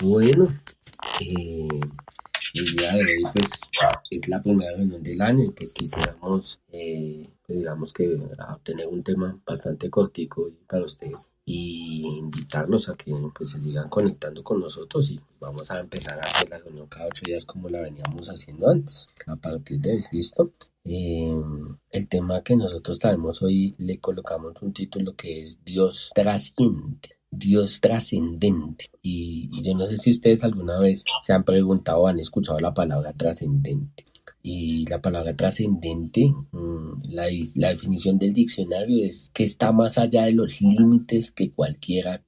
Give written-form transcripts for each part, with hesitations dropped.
Bueno, eh, el día de hoy pues es la primera reunión del año y pues quisiéramos, pues, digamos que tener un tema bastante cortico para ustedes y invitarlos a que pues se sigan conectando con nosotros y vamos a empezar a hacer la reunión cada 8 días como la veníamos haciendo antes, a partir de hoy, ¿listo? Eh, el tema que nosotros traemos hoy le colocamos un título que es Dios trasciende. Dios trascendente. Y yo no sé si ustedes alguna vez se han preguntado o han escuchado la palabra trascendente. Y la palabra trascendente, la definición del diccionario es que está más allá de los límites que cualquier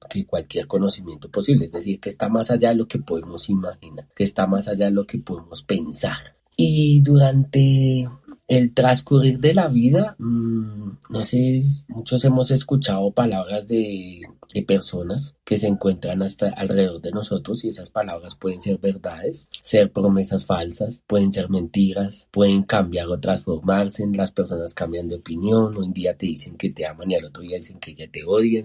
conocimiento posible. Es decir, que está más allá de lo que podemos imaginar, que está más allá de lo que podemos pensar. Y durante el transcurrir de la vida, no sé, muchos hemos escuchado palabras de personas que se encuentran hasta alrededor de nosotros y esas palabras pueden ser verdades, ser promesas falsas, pueden ser mentiras, pueden cambiar o transformarse, las personas cambian de opinión, un día te dicen que te aman y al otro día dicen que ya te odian.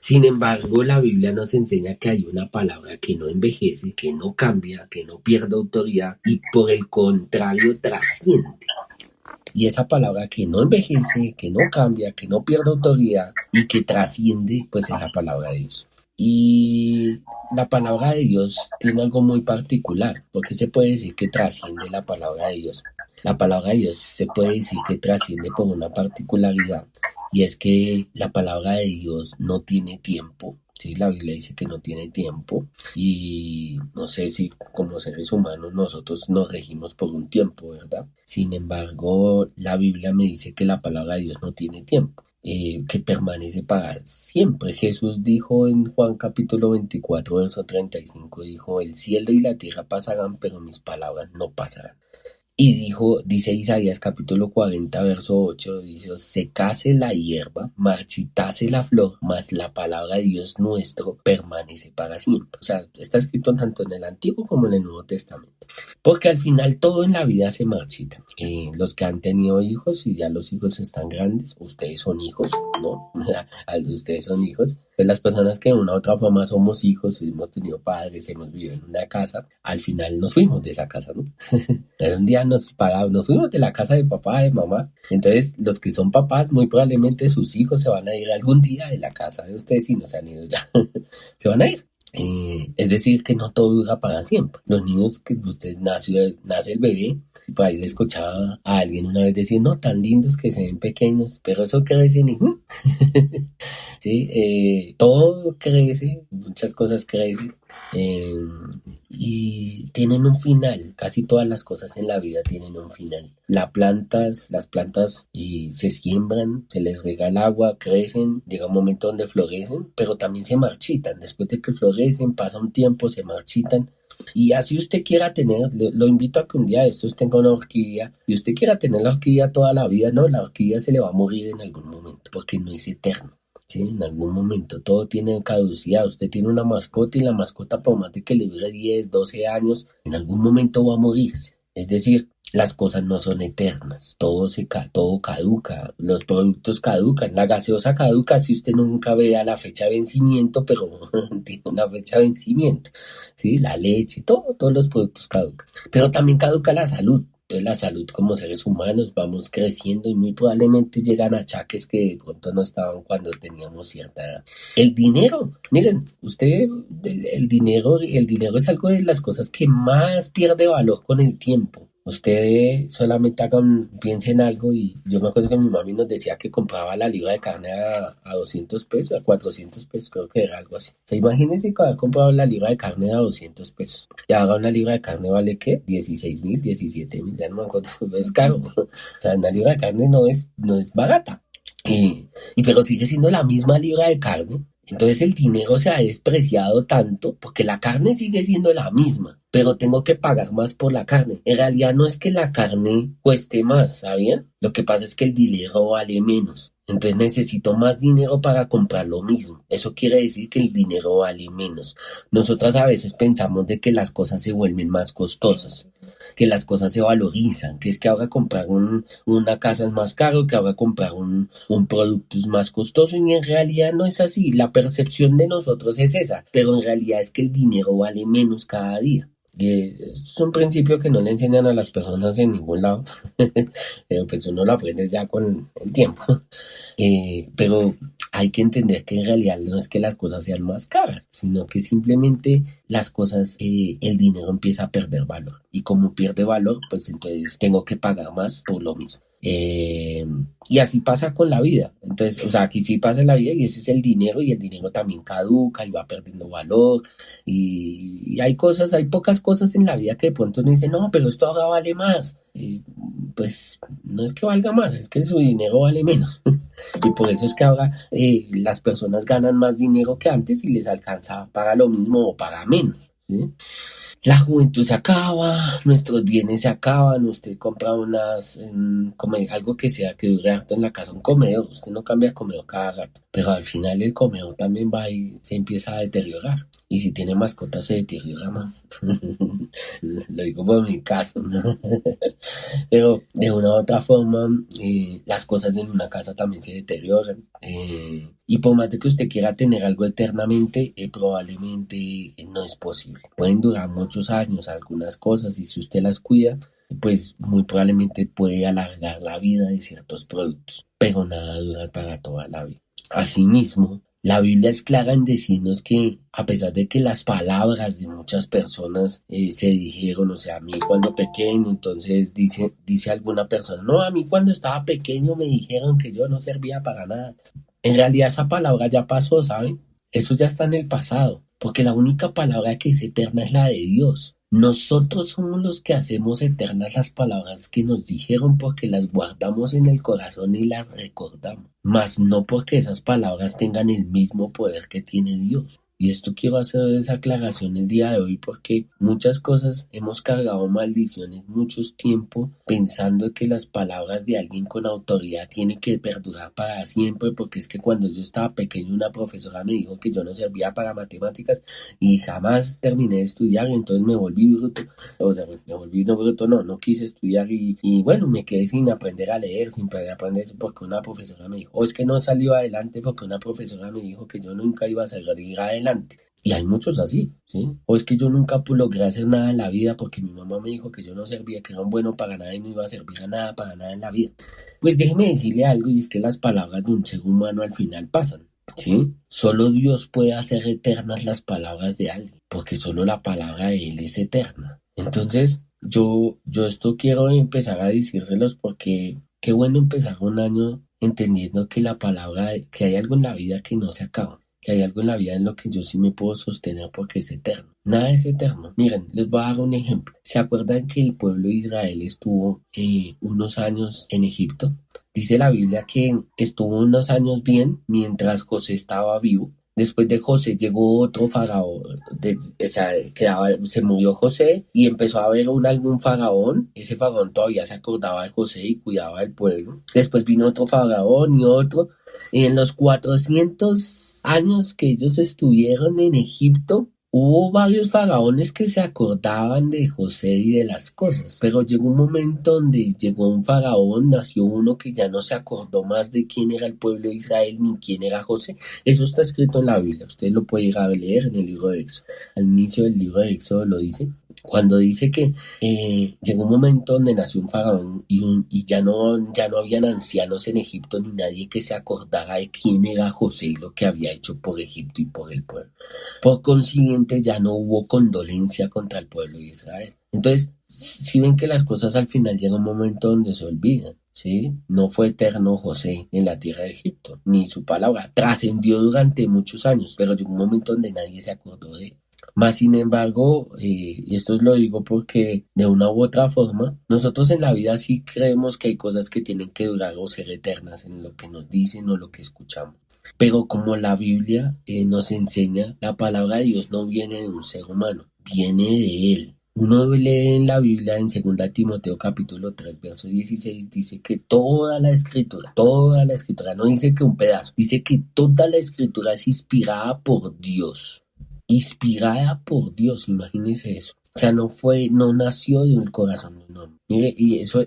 Sin embargo, la Biblia nos enseña que hay una palabra que no envejece, que no cambia, que no pierde autoridad y por el contrario trasciende. Y esa palabra que no envejece, que no cambia, que no pierde autoridad y que trasciende, pues es la palabra de Dios. Y la palabra de Dios tiene algo muy particular, porque se puede decir que trasciende la palabra de Dios. La palabra de Dios se puede decir que trasciende por una particularidad, y es que la palabra de Dios no tiene tiempo. Sí, la Biblia dice que no tiene tiempo y no sé si como seres humanos nosotros nos regimos por un tiempo, ¿verdad? Sin embargo, la Biblia me dice que la palabra de Dios no tiene tiempo, que permanece para siempre. Jesús dijo en Juan capítulo 24, verso 35, dijo, el cielo y la tierra pasarán, pero mis palabras no pasarán. Y dice Isaías capítulo 40, verso 8, dice, secase la hierba, marchitase la flor, mas la palabra de Dios nuestro permanece para siempre. O sea, está escrito tanto en el Antiguo como en el Nuevo Testamento. Porque al final todo en la vida se marchita. Los que han tenido hijos y ya los hijos están grandes, ustedes son hijos, ¿no? Ustedes son hijos. Pues las personas que de una u otra forma somos hijos, hemos tenido padres, hemos vivido en una casa, al final nos fuimos de esa casa, ¿no? Pero un día nos fuimos de la casa de papá, de mamá. Entonces, los que son papás, muy probablemente sus hijos se van a ir algún día de la casa de ustedes y no se han ido ya. Se van a ir. Es decir, que no todo dura para siempre. Los niños que nace el bebé, por ahí le escuchaba a alguien una vez decir, no, tan lindos que se ven pequeños, pero eso crecen y... ¿sí? Todo crece, muchas cosas crecen y tienen un final. Casi todas las cosas en la vida tienen un final. Las plantas se siembran, se les rega el agua, crecen, llega un momento donde florecen, pero también se marchitan. Después de que florecen, pasa un tiempo, se marchitan. Y así usted quiera tener, lo invito a que un día de estos tenga una orquídea y usted quiera tener la orquídea toda la vida, no, la orquídea se le va a morir en algún momento porque no es eterno. Sí, en algún momento todo tiene caducidad. Usted tiene una mascota y la mascota, por más de que le dure 10, 12 años, en algún momento va a morirse. Es decir, las cosas no son eternas. Todo caduca. Los productos caducan. La gaseosa caduca si usted nunca vea la fecha de vencimiento, pero tiene una fecha de vencimiento. Sí, la leche, todos los productos caducan. Pero también caduca la salud. Entonces la salud como seres humanos vamos creciendo y muy probablemente llegan achaques que de pronto no estaban cuando teníamos cierta edad. El dinero, miren, el dinero es algo de las cosas que más pierde valor con el tiempo. Usted solamente piense en algo y yo me acuerdo que mi mami nos decía que compraba la libra de carne a 200 pesos, a 400 pesos, creo que era algo así. O sea, imagínense que había comprado la libra de carne a 200 pesos. Y ahora una libra de carne vale, ¿qué? 16,000, 17,000, ya no me acuerdo, no es caro. O sea, una libra de carne no es barata. Pero sigue siendo la misma libra de carne. Entonces el dinero se ha despreciado tanto porque la carne sigue siendo la misma, pero tengo que pagar más por la carne. En realidad no es que la carne cueste más, ¿sabían? Lo que pasa es que el dinero vale menos. Entonces necesito más dinero para comprar lo mismo. Eso quiere decir que el dinero vale menos. Nosotras a veces pensamos de que las cosas se vuelven más costosas, que las cosas se valorizan, que es que ahora comprar una casa es más caro, que ahora comprar un producto es más costoso, y en realidad no es así. La percepción de nosotros es esa, pero en realidad es que el dinero vale menos cada día. Es un principio que no le enseñan a las personas en ningún lado, pero pues uno lo aprende ya con el tiempo. Pero hay que entender que en realidad no es que las cosas sean más caras, sino que simplemente las cosas, el dinero empieza a perder valor. Y como pierde valor, pues entonces tengo que pagar más por lo mismo. Y así pasa con la vida. Entonces, o sea, aquí sí pasa en la vida y ese es el dinero, y el dinero también caduca y va perdiendo valor. Y hay cosas, hay pocas cosas en la vida que de pronto uno dice, no, pero esto ahora vale más. Pues no es que valga más, es que su dinero vale menos. Y por eso es que ahora las personas ganan más dinero que antes y les alcanza, paga lo mismo o paga menos, ¿sí? La juventud se acaba, nuestros bienes se acaban, usted compra algo que sea que dure harto en la casa, un comedor, usted no cambia de comedor cada rato, pero al final el comedor también va y se empieza a deteriorar. Y si tiene mascotas se deteriora más. Lo digo por mi caso, ¿no? Pero de una u otra forma, las cosas en una casa también se deterioran. Y por más de que usted quiera tener algo eternamente, probablemente no es posible. Pueden durar muchos años algunas cosas, y si usted las cuida, pues muy probablemente puede alargar la vida de ciertos productos, pero nada dura para toda la vida. Asimismo, la Biblia es clara en decirnos que a pesar de que las palabras de muchas personas se dijeron, o sea, a mí cuando pequeño, entonces dice alguna persona, no, a mí cuando estaba pequeño me dijeron que yo no servía para nada. En realidad esa palabra ya pasó, ¿saben? Eso ya está en el pasado, porque la única palabra que es eterna es la de Dios. Nosotros somos los que hacemos eternas las palabras que nos dijeron, porque las guardamos en el corazón y las recordamos, mas no porque esas palabras tengan el mismo poder que tiene Dios. Y esto quiero hacer esa aclaración el día de hoy, porque muchas cosas hemos cargado maldiciones muchos tiempo pensando que las palabras de alguien con autoridad tienen que perdurar para siempre, porque es que cuando yo estaba pequeño una profesora me dijo que yo no servía para matemáticas y jamás terminé de estudiar, entonces me volví bruto. O sea, me volví no bruto, no quise estudiar, y bueno, me quedé sin aprender a leer, sin poder aprender eso porque una profesora me dijo, o es que no salió adelante porque una profesora me dijo que yo nunca iba a salir adelante. Y hay muchos así, ¿sí? O es que yo nunca logré hacer nada en la vida porque mi mamá me dijo que yo no servía, que era un bueno para nada y no iba a servir a nada para nada en la vida. Pues déjeme decirle algo, y es que las palabras de un ser humano al final pasan, ¿sí? Solo Dios puede hacer eternas las palabras de alguien, porque solo la palabra de Él es eterna. Entonces, yo esto quiero empezar a decírselos porque qué bueno empezar un año entendiendo que que hay algo en la vida que no se acaba, que hay algo en la vida en lo que yo sí me puedo sostener porque es eterno. Nada es eterno. Miren, les voy a dar un ejemplo. ¿Se acuerdan que el pueblo de Israel estuvo unos años en Egipto? Dice la Biblia que estuvo unos años bien mientras José estaba vivo. Después de José llegó otro faraón, se murió José y empezó a haber algún faraón. Ese faraón todavía se acordaba de José y cuidaba del pueblo. Después vino otro faraón y otro. Y en los 400 años que ellos estuvieron en Egipto, hubo varios faraones que se acordaban de José y de las cosas, pero llegó un momento donde llegó un faraón, nació uno que ya no se acordó más de quién era el pueblo de Israel ni quién era José. Eso está escrito en la Biblia, usted lo puede ir a leer en el libro de Éxodo. Al inicio del libro de Éxodo lo dice. Cuando dice que llegó un momento donde nació un faraón y ya no habían ancianos en Egipto ni nadie que se acordara de quién era José y lo que había hecho por Egipto y por el pueblo. Por consiguiente, ya no hubo condolencia contra el pueblo de Israel. Entonces, si ven que las cosas al final llega un momento donde se olvidan, ¿sí? No fue eterno José en la tierra de Egipto, ni su palabra. Trascendió durante muchos años, pero llegó un momento donde nadie se acordó de él. Más sin embargo, y esto lo digo porque de una u otra forma, nosotros en la vida sí creemos que hay cosas que tienen que durar o ser eternas en lo que nos dicen o lo que escuchamos. Pero como la Biblia nos enseña, la palabra de Dios no viene de un ser humano, viene de Él. Uno lee en la Biblia en 2 capítulo 3 verso 16, dice que toda la escritura, no dice que un pedazo, dice que toda la escritura es inspirada por Dios, imagínese eso. O sea, no nació de un corazón, no. Mire, y eso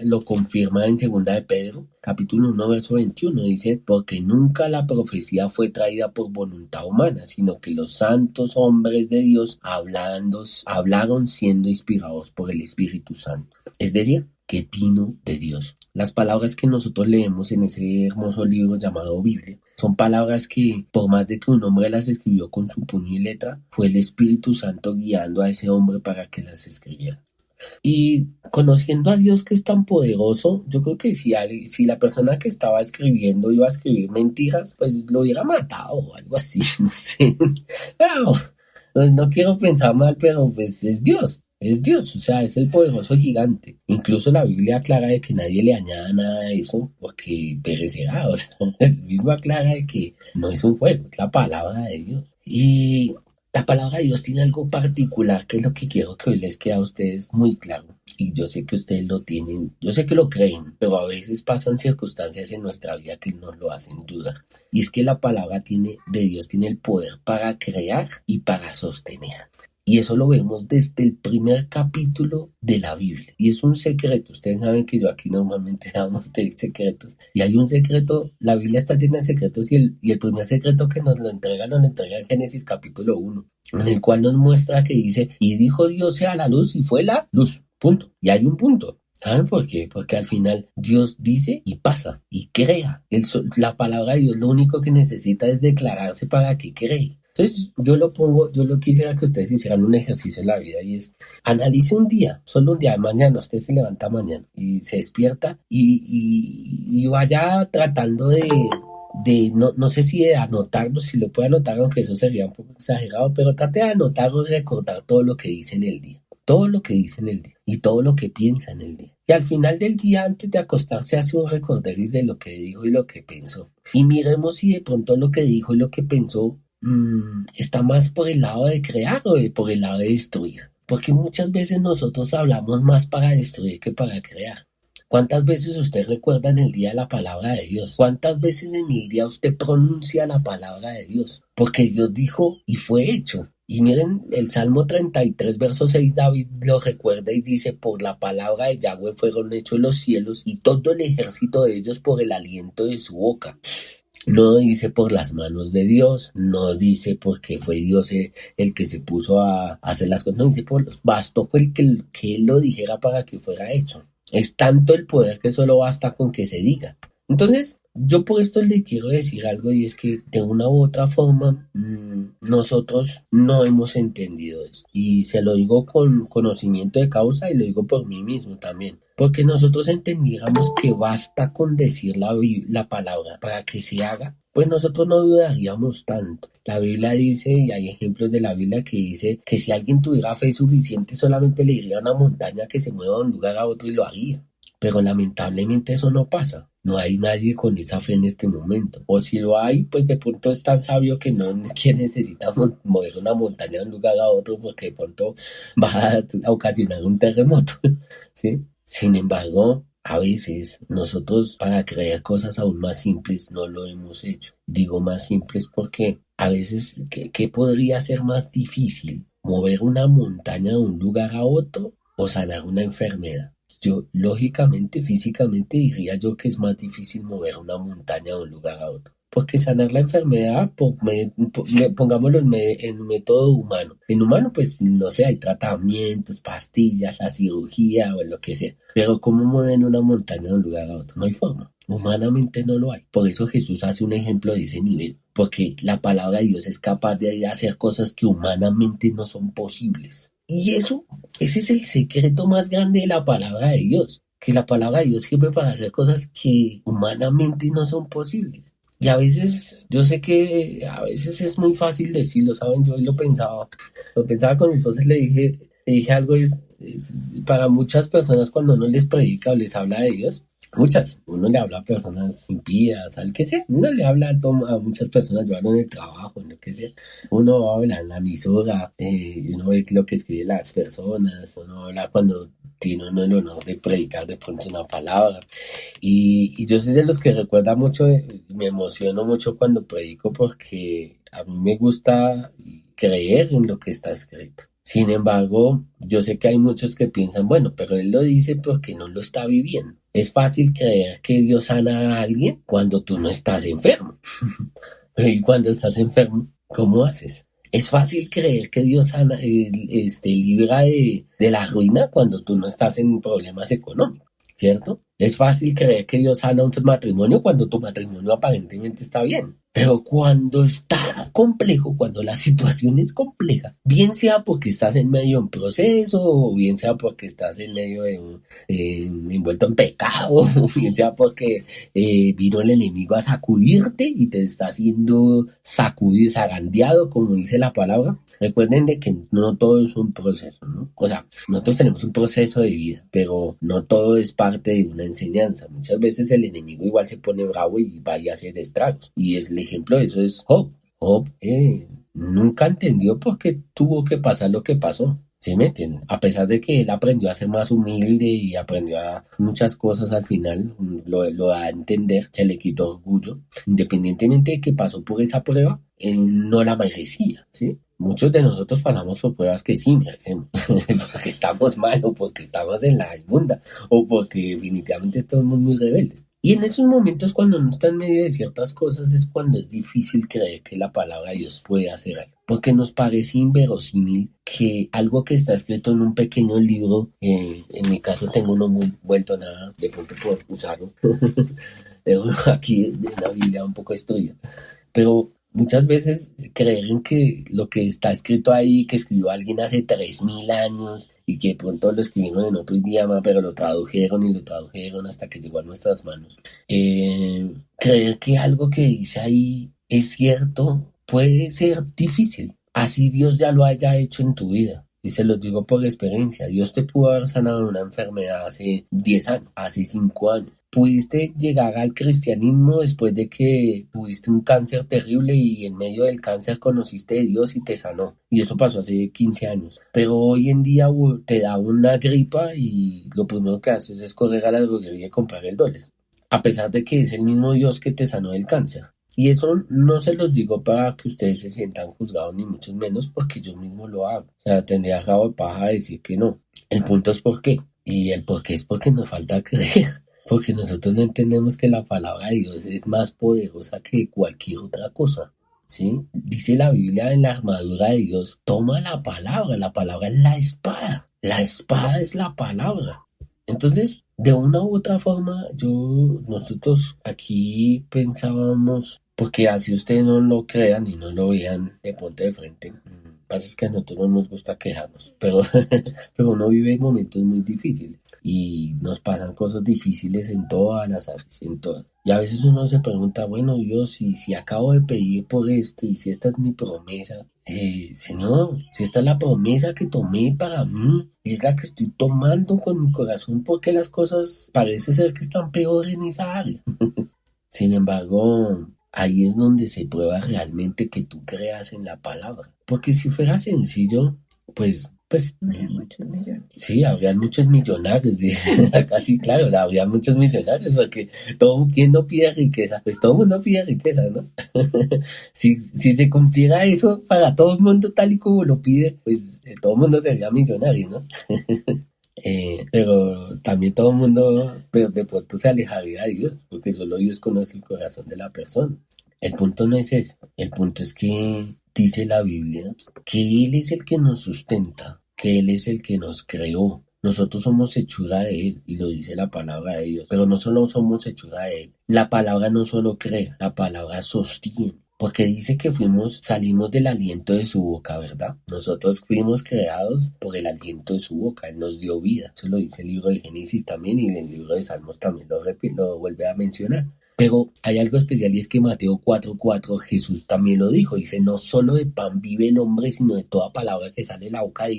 lo confirma en 2 Pedro, capítulo 1, verso 21, dice, porque nunca la profecía fue traída por voluntad humana, sino que los santos hombres de Dios hablaron siendo inspirados por el Espíritu Santo. Es decir, que vino de Dios. Las palabras que nosotros leemos en ese hermoso libro llamado Biblia son palabras que, por más de que un hombre las escribió con su puño y letra, fue el Espíritu Santo guiando a ese hombre para que las escribiera. Y conociendo a Dios, que es tan poderoso, yo creo que si la persona que estaba escribiendo iba a escribir mentiras, pues lo hubiera matado o algo así, no sé. No quiero pensar mal, pero pues es Dios, o sea, es el poderoso gigante. Incluso la Biblia aclara de que nadie le añada nada a eso porque perecerá, o sea, el mismo aclara de que no es un juego, es la palabra de Dios. Y la palabra de Dios tiene algo particular que es lo que quiero que hoy les quede a ustedes muy claro. Y yo sé que ustedes lo tienen, yo sé que lo creen, pero a veces pasan circunstancias en nuestra vida que nos lo hacen dudar. Y es que la palabra de Dios tiene el poder para crear y para sostener. Y eso lo vemos desde el primer capítulo de la Biblia. Y es un secreto. Ustedes saben que yo aquí normalmente damos secretos. Y hay un secreto, la Biblia está llena de secretos y el primer secreto que nos lo entrega en Génesis capítulo 1, en el cual nos muestra que dice, y dijo Dios sea la luz y fue la luz. Punto. Y hay un punto. ¿Saben por qué? Porque al final Dios dice y pasa y crea. La palabra de Dios lo único que necesita es declararse para que cree. Entonces yo lo quisiera que ustedes hicieran un ejercicio en la vida y es, analice un día, solo un día, mañana, usted se levanta mañana y se despierta y vaya tratando no sé si de anotarlo, si lo puede anotar, aunque eso sería un poco exagerado, pero trate de anotar o recordar todo lo que dice en el día. Todo lo que dice en el día y todo lo que piensa en el día. Y al final del día, antes de acostarse, hace un recorderis de lo que dijo y lo que pensó. Y miremos si de pronto lo que dijo y lo que pensó está más por el lado de crear o por el lado de destruir. Porque muchas veces nosotros hablamos más para destruir que para crear. ¿Cuántas veces usted recuerda en el día la palabra de Dios? ¿Cuántas veces en el día usted pronuncia la palabra de Dios? Porque Dios dijo y fue hecho. Y miren, el Salmo 33, verso 6, David lo recuerda y dice, por la palabra de Yahweh fueron hechos los cielos y todo el ejército de ellos por el aliento de su boca. No dice por las manos de Dios, no dice porque fue Dios el que se puso a hacer las cosas, no dice bastó fue que él lo dijera para que fuera hecho. Es tanto el poder que solo basta con que se diga. Entonces, yo por esto le quiero decir algo y es que de una u otra forma nosotros no hemos entendido esto. Y se lo digo con conocimiento de causa y lo digo por mí mismo también. Porque nosotros entendiéramos que basta con decir la palabra para que se haga, pues nosotros no dudaríamos tanto. La Biblia dice, y hay ejemplos de la Biblia que dice que si alguien tuviera fe suficiente solamente le diría a una montaña que se mueva de un lugar a otro y lo haría. Pero lamentablemente eso no pasa. No hay nadie con esa fe en este momento. O si lo hay, pues de pronto es tan sabio que necesita mover una montaña de un lugar a otro porque de pronto va a ocasionar un terremoto, ¿sí? Sin embargo, a veces nosotros para creer cosas aún más simples no lo hemos hecho. Digo más simples porque a veces, ¿qué podría ser más difícil? ¿Mover una montaña de un lugar a otro o sanar una enfermedad? Yo, lógicamente, físicamente diría yo que es más difícil mover una montaña de un lugar a otro. Porque sanar la enfermedad, pongámoslo en método humano. En humano, pues, no sé, hay tratamientos, pastillas, la cirugía o lo que sea. Pero ¿cómo mueven una montaña de un lugar a otro? No hay forma. Humanamente no lo hay. Por eso Jesús hace un ejemplo de ese nivel. Porque la palabra de Dios es capaz de hacer cosas que humanamente no son posibles. Y ese es el secreto más grande de la palabra de Dios. Que la palabra de Dios sirve para hacer cosas que humanamente no son posibles. Y a veces, yo sé que a veces es muy fácil decirlo, ¿saben? Yo hoy lo pensaba con mi esposa y le dije algo, para muchas personas cuando uno les predica o les habla de Dios, Muchas. Uno le habla a personas impías, al que sea. Uno le habla a muchas personas, yo hablo en el trabajo, en lo que sea. Uno habla en la emisora, y uno ve lo que escriben las personas. Uno habla cuando tiene uno el honor de predicar de pronto una palabra. Y yo soy de los que recuerda mucho, me emociono mucho cuando predico porque a mí me gusta creer en lo que está escrito. Sin embargo, yo sé que hay muchos que piensan, bueno, pero él lo dice porque no lo está viviendo. Es fácil creer que Dios sana a alguien cuando tú no estás enfermo. Y cuando estás enfermo, ¿cómo haces? Es fácil creer que Dios sana, libra de la ruina cuando tú no estás en problemas económicos, ¿cierto? Es fácil creer que Dios sana un matrimonio cuando tu matrimonio aparentemente está bien. Pero cuando está complejo, cuando la situación es compleja, bien sea porque estás en medio de un proceso, o bien sea porque estás en medio de envuelto en pecado, o bien sea porque vino el enemigo a sacudirte y te está haciendo sacudir, zarandeado, como dice la palabra. Recuerden de que no todo es un proceso, ¿no? O sea, nosotros tenemos un proceso de vida, pero no todo es parte de una enseñanza. Muchas veces el enemigo igual se pone bravo y va a hacer estragos. Y el ejemplo de eso es Job. Job nunca entendió por qué tuvo que pasar lo que pasó. ¿Sí me entienden? A pesar de que él aprendió a ser más humilde y aprendió a muchas cosas al final, lo da a entender, se le quitó orgullo. Independientemente de que pasó por esa prueba, él no la merecía, ¿sí? Muchos de nosotros pasamos por pruebas que sí merecemos, porque estamos mal o porque estamos en la inmunda o porque definitivamente estamos muy rebeldes. Y en esos momentos cuando uno está en medio de ciertas cosas es cuando es difícil creer que la palabra de Dios puede hacer algo. Porque nos parece inverosímil que algo que está escrito en un pequeño libro, en mi caso tengo uno muy vuelto a nada, de pronto puedo usarlo, tengo aquí de la Biblia un poco destruida, pero muchas veces creer en que lo que está escrito ahí, que escribió alguien hace 3000 años y que de pronto lo escribieron en otro idioma, pero lo tradujeron y lo tradujeron hasta que llegó a nuestras manos. Creer que algo que dice ahí es cierto puede ser difícil. Así Dios ya lo haya hecho en tu vida. Y se los digo por experiencia. Dios te pudo haber sanado una enfermedad hace 10 años, hace 5 años. Pudiste llegar al cristianismo después de que tuviste un cáncer terrible y en medio del cáncer conociste a Dios y te sanó. Y eso pasó hace 15 años. Pero hoy en día te da una gripa y lo primero que haces es correr a la droguería y comprar el Doles. A pesar de que es el mismo Dios que te sanó del cáncer. Y eso no se los digo para que ustedes se sientan juzgados, ni mucho menos, porque yo mismo lo hago. O sea, tendría rabo de paja decir que no. El punto es por qué. Y el por qué es porque nos falta creer. Porque nosotros no entendemos que la palabra de Dios es más poderosa que cualquier otra cosa. ¿Sí? Dice la Biblia en la armadura de Dios, toma la palabra es la espada. La espada es la palabra. Entonces, de una u otra forma, nosotros aquí pensábamos, porque así ustedes no lo crean y no lo vean de pronto de frente. Pasa es que a nosotros no nos gusta quejarnos, pero, pero uno vive momentos muy difíciles y nos pasan cosas difíciles en todas las áreas, en todas. Y a veces uno se pregunta, bueno, Dios, si acabo de pedir por esto y si esta es mi promesa, Señor, si esta es la promesa que tomé para mí, es la que estoy tomando con mi corazón, porque las cosas parece ser que están peor en esa área. Sin embargo, ahí es donde se prueba realmente que tú creas en la palabra. Porque si fuera sencillo, pues Habría muchos millones. sí, habría muchos millonarios, dice acá sí, claro, habría muchos millonarios, porque ¿quién no pide riqueza? Pues todo el mundo pide riqueza, ¿no? si se cumpliera eso para todo el mundo tal y como lo pide, pues todo el mundo sería millonario, ¿no? Pero también todo el mundo, pero de pronto se alejaría de Dios, porque solo Dios conoce el corazón de la persona. El punto no es eso, el punto es que dice la Biblia que Él es el que nos sustenta, que Él es el que nos creó. Nosotros somos hechura de Él, y lo dice la palabra de Dios, pero no solo somos hechura de Él. La palabra no solo crea, la palabra sostiene. Porque dice que salimos del aliento de su boca, ¿verdad? Nosotros fuimos creados por el aliento de su boca, Él nos dio vida. Eso lo dice el libro de Génesis también y el libro de Salmos también lo vuelve a mencionar. Pero hay algo especial y es que Mateo 4:4 Jesús también lo dijo, dice, no solo de pan vive el hombre, sino de toda palabra que sale de la boca de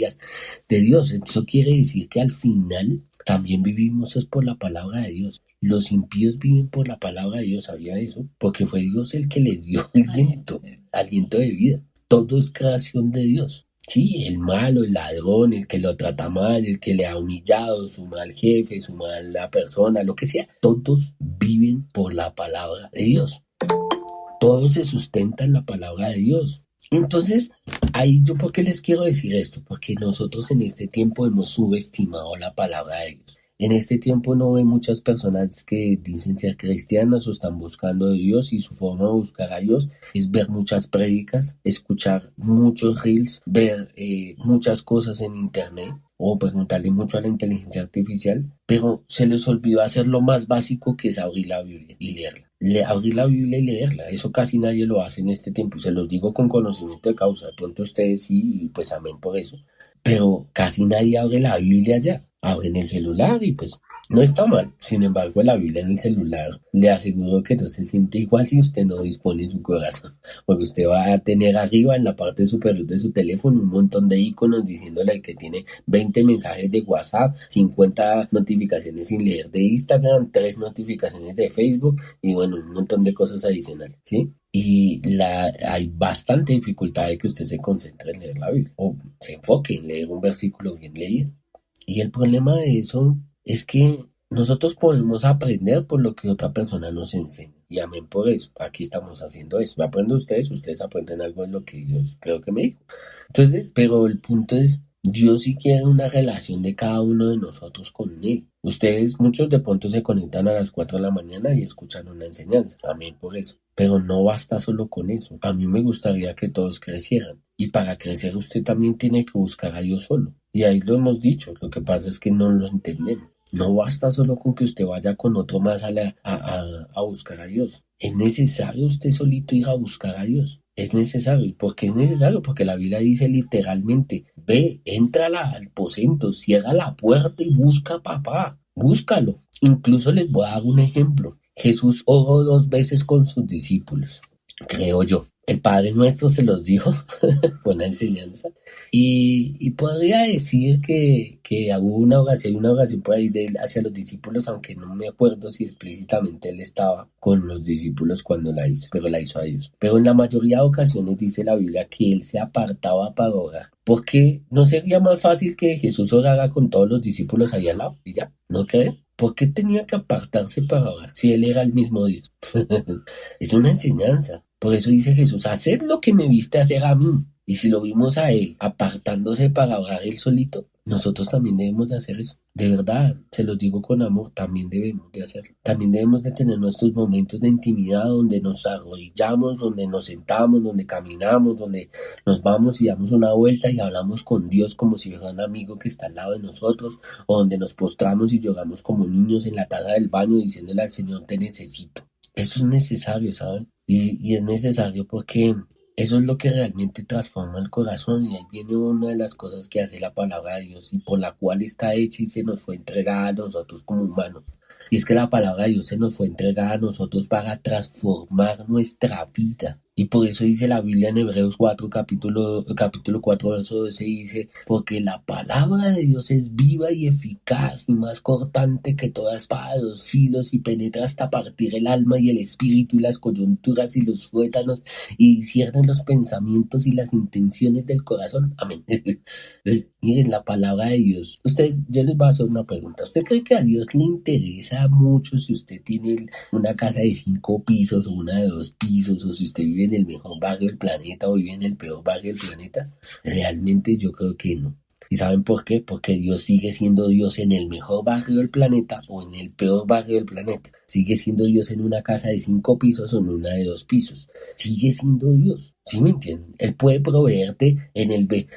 Dios. Eso quiere decir que al final también vivimos es por la palabra de Dios. Los impíos viven por la palabra de Dios, ¿sabía eso? Porque fue Dios el que les dio aliento de vida. Todo es creación de Dios. Sí, el malo, el ladrón, el que lo trata mal, el que le ha humillado, su mal jefe, su mala persona, lo que sea. Todos viven por la palabra de Dios. Todo se sustenta en la palabra de Dios. Entonces, ahí yo, ¿por qué les quiero decir esto? Porque nosotros en este tiempo hemos subestimado la palabra de Dios. En este tiempo no ve muchas personas que dicen ser cristianas o están buscando a Dios, y su forma de buscar a Dios es ver muchas prédicas, escuchar muchos reels, ver muchas cosas en internet o preguntarle mucho a la inteligencia artificial, pero se les olvidó hacer lo más básico, que es abrir la Biblia y leerla. Abrir la Biblia y leerla, eso casi nadie lo hace en este tiempo, y se los digo con conocimiento de causa. De pronto ustedes sí, y pues amén por eso, pero casi nadie abre la Biblia ya. Abren el celular y pues no está mal. Sin embargo, la Biblia en el celular, le aseguro que no se siente igual si usted no dispone su corazón, porque usted va a tener arriba en la parte superior de su teléfono un montón de iconos diciéndole que tiene 20 mensajes de WhatsApp, 50 notificaciones sin leer de Instagram, 3 notificaciones de Facebook y bueno, un montón de cosas adicionales, ¿sí? Y hay bastante dificultad de que usted se concentre en leer la Biblia o se enfoque en leer un versículo bien leído. Y el problema de eso es que nosotros podemos aprender por lo que otra persona nos enseña. Y amén por eso. Aquí estamos haciendo eso. Aprenden ustedes aprenden algo de lo que Dios creo que me dijo. Entonces, pero el punto es, Dios sí quiere una relación de cada uno de nosotros con Él. Ustedes, muchos de pronto se conectan a las 4 de la mañana y escuchan una enseñanza. Amén por eso. Pero no basta solo con eso. A mí me gustaría que todos crecieran. Y para crecer usted también tiene que buscar a Dios solo. Y ahí lo hemos dicho. Lo que pasa es que no lo entendemos. No basta solo con que usted vaya con otro más a buscar a Dios. Es necesario usted solito ir a buscar a Dios. Es necesario. ¿Y por qué es necesario? Porque la Biblia dice literalmente, ve, entra al aposento, cierra la puerta y busca a papá. Búscalo. Incluso les voy a dar un ejemplo. Jesús oró 2 veces con sus discípulos, creo yo. El Padre Nuestro se los dijo, fue una enseñanza. Y podría decir que hubo una oración por ahí de él hacia los discípulos, aunque no me acuerdo si explícitamente él estaba con los discípulos cuando la hizo, pero la hizo a ellos. Pero en la mayoría de ocasiones dice la Biblia que él se apartaba para orar. ¿Por qué no sería más fácil que Jesús orara con todos los discípulos ahí al lado? Y ya, ¿no creen? ¿Por qué tenía que apartarse para orar si él era el mismo Dios? Es una enseñanza. Por eso dice Jesús, haced lo que me viste hacer a mí. Y si lo vimos a él apartándose para orar él solito, nosotros también debemos de hacer eso. De verdad, se los digo con amor, también debemos de hacerlo. También debemos de tener nuestros momentos de intimidad donde nos arrodillamos, donde nos sentamos, donde caminamos, donde nos vamos y damos una vuelta y hablamos con Dios como si fuera un amigo que está al lado de nosotros, o donde nos postramos y lloramos como niños en la taza del baño diciéndole al Señor, te necesito. Eso es necesario, ¿saben? Y es necesario porque eso es lo que realmente transforma el corazón, y ahí viene una de las cosas que hace la palabra de Dios y por la cual está hecha y se nos fue entregada a nosotros como humanos. Y es que la palabra de Dios se nos fue entregada a nosotros para transformar nuestra vida. Y por eso dice la Biblia en Hebreos 4, capítulo 4, verso 12, dice, porque la palabra de Dios es viva y eficaz y más cortante que toda espada de 2 filos y penetra hasta partir el alma y el espíritu y las coyunturas y los tuétanos y discierne los pensamientos y las intenciones del corazón. Amén. Entonces, miren, la palabra de Dios. Yo les voy a hacer una pregunta. ¿Usted cree que a Dios le interesa mucho si usted tiene una casa de 5 pisos o una de 2 pisos, o si usted vive en el mejor barrio del planeta o vive en el peor barrio del planeta? Realmente yo creo que no. ¿Y saben por qué? Porque Dios sigue siendo Dios en el mejor barrio del planeta o en el peor barrio del planeta. Sigue siendo Dios en una casa de 5 pisos o en una de 2 pisos. Sigue siendo Dios. ¿Sí me entienden? Él puede proveerte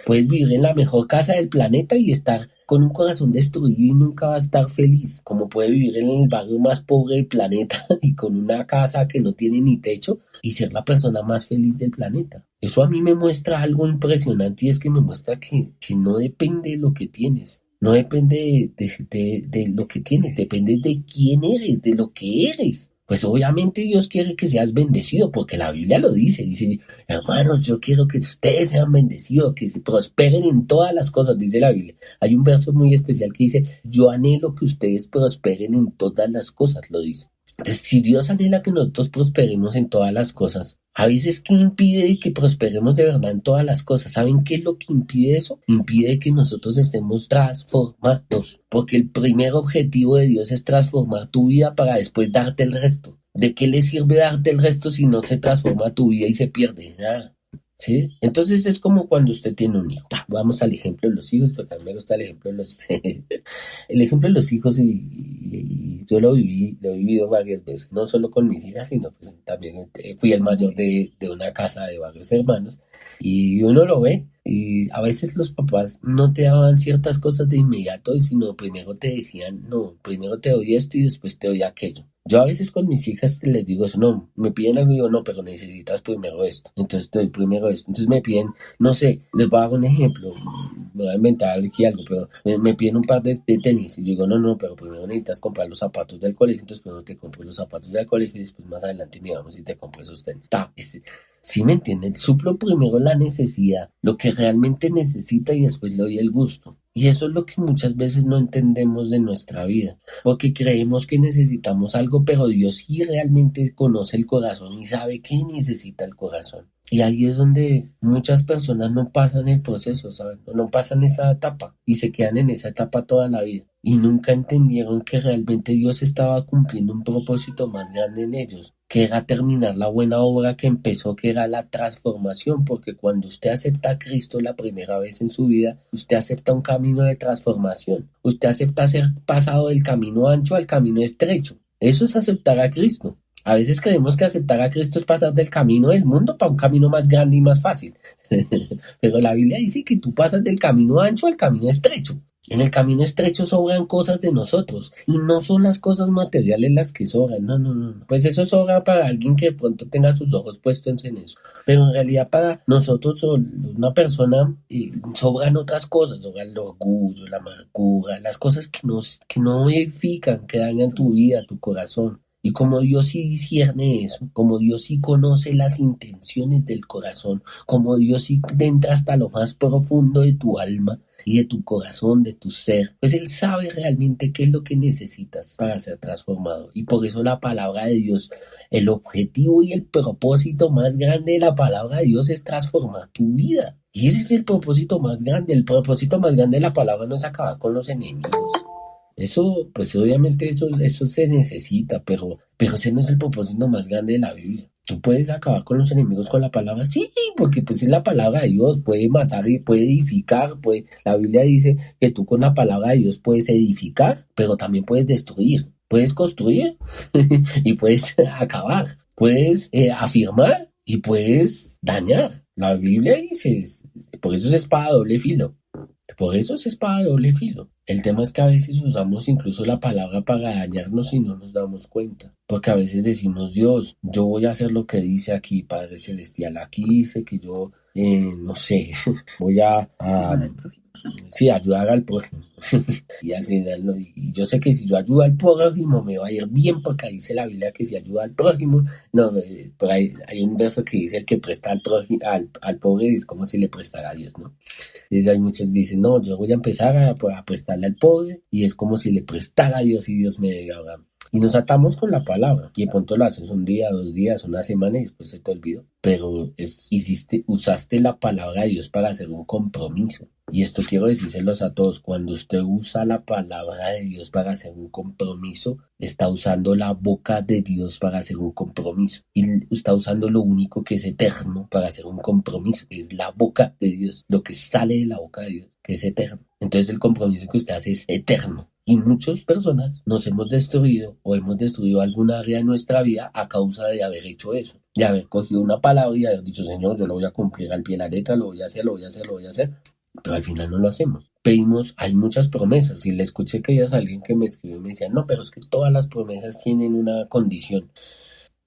puedes vivir en la mejor casa del planeta y estar con un corazón destruido y nunca va a estar feliz, como puede vivir en el barrio más pobre del planeta y con una casa que no tiene ni techo y ser la persona más feliz del planeta. Eso a mí me muestra algo impresionante, y es que me muestra que no depende de lo que tienes. No depende de lo que tienes, depende de quién eres, de lo que eres. pues obviamente Dios quiere que seas bendecido, porque la Biblia lo dice, hermanos, yo quiero que ustedes sean bendecidos, que se prosperen en todas las cosas, dice la Biblia. Hay un verso muy especial que dice, yo anhelo que ustedes prosperen en todas las cosas, lo dice. Entonces, si Dios anhela que nosotros prosperemos en todas las cosas, a veces, ¿qué impide que prosperemos de verdad en todas las cosas? ¿Saben qué es lo que impide eso? Impide que nosotros estemos transformados, porque el primer objetivo de Dios es transformar tu vida para después darte el resto. ¿De qué le sirve darte el resto si no se transforma tu vida y se pierde? Nada. ¿Sí? Entonces es como cuando usted tiene un hijo. Vamos al ejemplo de los hijos, porque a mí me gusta el ejemplo de los el ejemplo de los hijos y yo lo he vivido varias veces, no solo con mis hijas, sino pues también fui el mayor de una casa de varios hermanos y uno lo ve y a veces los papás no te daban ciertas cosas de inmediato, sino primero te decían, no, primero te doy esto y después te doy aquello. Yo a veces con mis hijas les digo eso, no, me piden algo y digo, no, pero necesitas primero esto, entonces te doy primero esto. Entonces me piden, no sé, les voy a dar un ejemplo, me voy a inventar aquí algo, pero me piden un par de tenis y yo digo, no, pero primero necesitas comprar los zapatos del colegio, entonces primero te compro los zapatos del colegio y después más adelante miramos si te compro esos tenis. ¿Sí me entienden? Suplo primero la necesidad, lo que realmente necesita y después le doy el gusto. Y eso es lo que muchas veces no entendemos de nuestra vida, porque creemos que necesitamos algo, pero Dios sí realmente conoce el corazón y sabe qué necesita el corazón. Y ahí es donde muchas personas no pasan el proceso, ¿saben? No pasan esa etapa y se quedan en esa etapa toda la vida. Y nunca entendieron que realmente Dios estaba cumpliendo un propósito más grande en ellos, que era terminar la buena obra que empezó, que era la transformación, porque cuando usted acepta a Cristo la primera vez en su vida, usted acepta un camino de transformación. Usted acepta ser pasado del camino ancho al camino estrecho. Eso es aceptar a Cristo. A veces creemos que aceptar a Cristo es pasar del camino del mundo para un camino más grande y más fácil. Pero la Biblia dice que tú pasas del camino ancho al camino estrecho. En el camino estrecho sobran cosas de nosotros y no son las cosas materiales las que sobran, no. Pues eso sobra para alguien que de pronto tenga sus ojos puestos en eso, pero en realidad para nosotros o una persona sobran otras cosas, sobra el orgullo, la amargura, las cosas que no edifican, que dañan tu vida, tu corazón. Y como Dios sí discierne eso, como Dios sí conoce las intenciones del corazón, como Dios sí entra hasta lo más profundo de tu alma y de tu corazón, de tu ser, pues Él sabe realmente qué es lo que necesitas para ser transformado. Y por eso la palabra de Dios, el objetivo y el propósito más grande de la palabra de Dios es transformar tu vida. Y ese es el propósito más grande. El propósito más grande de la palabra no es acabar con los enemigos. Eso, pues obviamente eso se necesita, pero ese no es el propósito más grande de la Biblia. Tú puedes acabar con los enemigos con la palabra, sí, porque pues es la palabra de Dios, puede matar y puede edificar, la Biblia dice que tú con la palabra de Dios puedes edificar, pero también puedes destruir, puedes construir y puedes acabar, puedes afirmar y puedes dañar. La Biblia dice, por eso es espada de doble filo. Por eso es espada de doble filo. El tema es que a veces usamos incluso la palabra para dañarnos y no nos damos cuenta. Porque a veces decimos, Dios, yo voy a hacer lo que dice aquí, Padre Celestial. Aquí dice que yo, no sé, voy a ayudar al prójimo. Y al final, no, y yo sé que si yo ayudo al prójimo me va a ir bien, porque ahí dice la Biblia que si ayuda al prójimo, no, por ahí hay un verso que dice el que presta al pobre es como si le prestara a Dios, ¿no? Entonces hay muchos dicen, no, yo voy a empezar a prestarle al pobre y es como si le prestara a Dios y Dios me debe ahora. Y nos atamos con la palabra y de pronto lo haces un día, 2 días, una semana y después se te olvidó. Pero usaste la palabra de Dios para hacer un compromiso. Y esto quiero decírselos a todos, cuando usted usa la palabra de Dios para hacer un compromiso, está usando la boca de Dios para hacer un compromiso. Y está usando lo único que es eterno para hacer un compromiso, que es la boca de Dios, lo que sale de la boca de Dios, que es eterno. Entonces el compromiso que usted hace es eterno. Y muchas personas nos hemos destruido o hemos destruido alguna área de nuestra vida a causa de haber hecho eso, de haber cogido una palabra y haber dicho, Señor, yo lo voy a cumplir al pie de la letra, lo voy a hacer, pero al final no lo hacemos. Pedimos, hay muchas promesas, y le escuché que ya es alguien que me escribió y me decía, no, pero es que todas las promesas tienen una condición.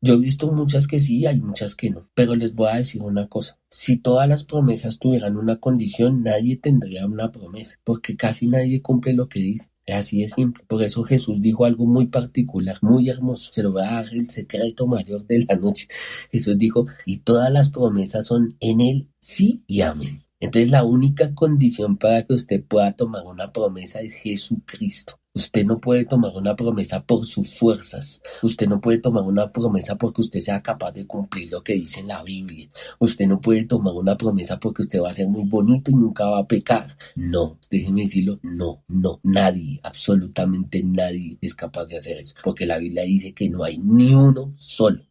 Yo he visto muchas que sí, hay muchas que no, pero les voy a decir una cosa, si todas las promesas tuvieran una condición, nadie tendría una promesa, porque casi nadie cumple lo que dice. Así es simple. Por eso Jesús dijo algo muy particular, muy hermoso. Se lo voy a dar el secreto mayor de la noche. Jesús dijo, y todas las promesas son en él sí y amén. Entonces la única condición para que usted pueda tomar una promesa es Jesucristo. Usted no puede tomar una promesa por sus fuerzas. Usted no puede tomar una promesa porque usted sea capaz de cumplir lo que dice en la Biblia. Usted no puede tomar una promesa porque usted va a ser muy bonito y nunca va a pecar. No, déjeme decirlo, no, nadie, absolutamente nadie es capaz de hacer eso. Porque la Biblia dice que no hay ni uno solo